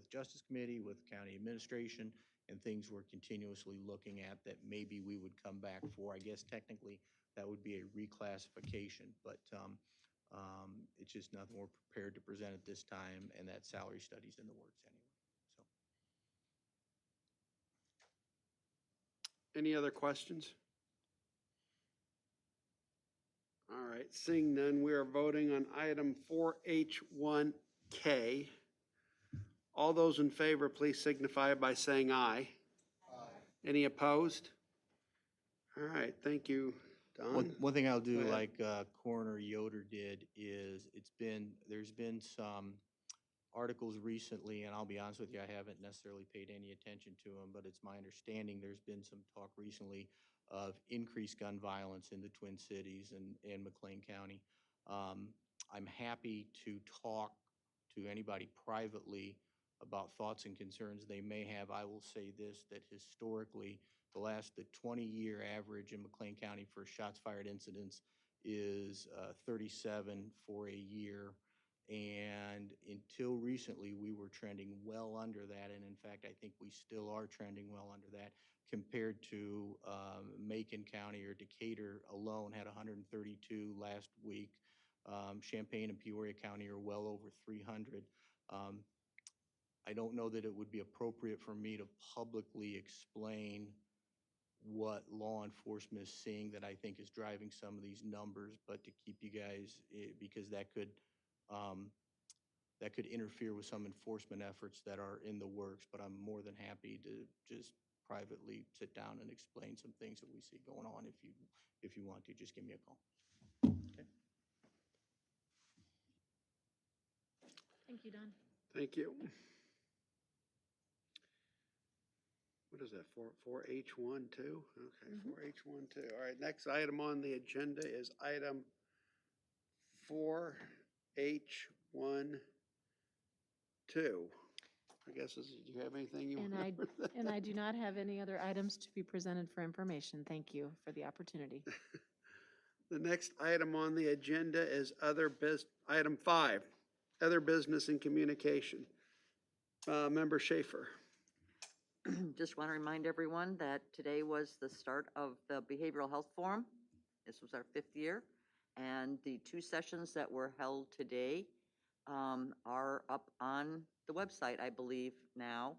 P: Justice Committee, with county administration, and things we're continuously looking at that maybe we would come back for. I guess technically that would be a reclassification, but it's just nothing we're prepared to present at this time, and that salary study's in the works anyway. So.
I: Any other questions? All right, seeing none, we are voting on item 4H1K. All those in favor, please signify by saying aye. Aye. Any opposed? All right, thank you, Don.
P: One thing I'll do,
I: Go ahead.
P: like Coroner Yoder did, is there's been some articles recently, and I'll be honest with you, I haven't necessarily paid any attention to them, but it's my understanding there's been some talk recently of increased gun violence in the Twin Cities and McLean County. I'm happy to talk to anybody privately about thoughts and concerns they may have. I will say this, that historically, the 20-year average in McLean County for shots fired incidents is 37 for a year. And until recently, we were trending well under that. And in fact, I think we still are trending well under that compared to Macon County or Decatur alone had 132 last week. Champaign and Peoria County are well over 300. I don't know that it would be appropriate for me to publicly explain what law enforcement is seeing that I think is driving some of these numbers, but to keep you guys, because that could interfere with some enforcement efforts that are in the works, but I'm more than happy to just privately sit down and explain some things that we see going on. If you want to, just give me a call. Okay.
C: Thank you, Don.
I: Thank you. What is that, 4H12? Okay, 4H12. All right, next item on the agenda is item 4H12. I guess, do you have anything you want to?
C: And I do not have any other items to be presented for information. Thank you for the opportunity.
I: The next item on the agenda is item 5, other business and communication. Member Schaefer.
J: Just want to remind everyone that today was the start of the Behavioral Health Forum. This was our 5th year, and the 2 sessions that were held today are up on the website, I believe, now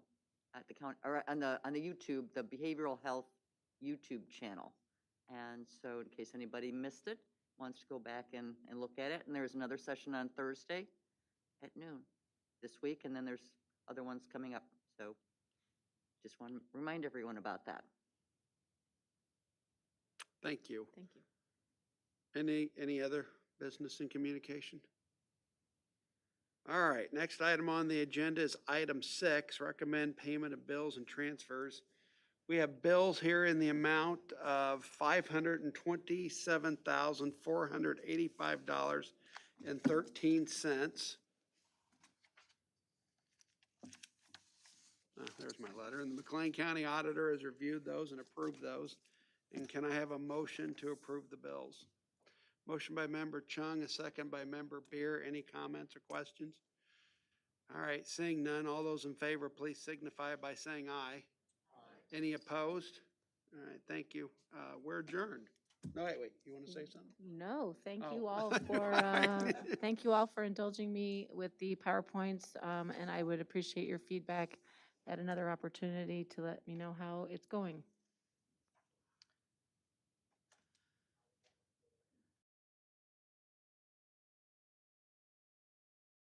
J: at the county, or on the YouTube, the Behavioral Health YouTube channel. And so, in case anybody missed it, wants to go back and look at it, and there's another session on Thursday at noon this week, and then there's other ones coming up. So. Just want to remind everyone about that.
I: Thank you.
C: Thank you.
I: Any other business and communication? All right, next item on the agenda is item 6, recommend payment of bills and transfers. We have bills here in the amount of $527,485.13. There's my letter. And the McLean County Auditor has reviewed those and approved those. And can I have a motion to approve the bills? Motion by Member Chung, a second by Member Beer. Any comments or questions? All right, seeing none, all those in favor, please signify by saying aye. Aye. Any opposed? All right, thank you. We're adjourned. No, wait, you want to say something?
C: No, thank
I: Oh.
C: you all for, thank you all for indulging me with the PowerPoints, and I would appreciate your feedback at another opportunity to let me know how it's going.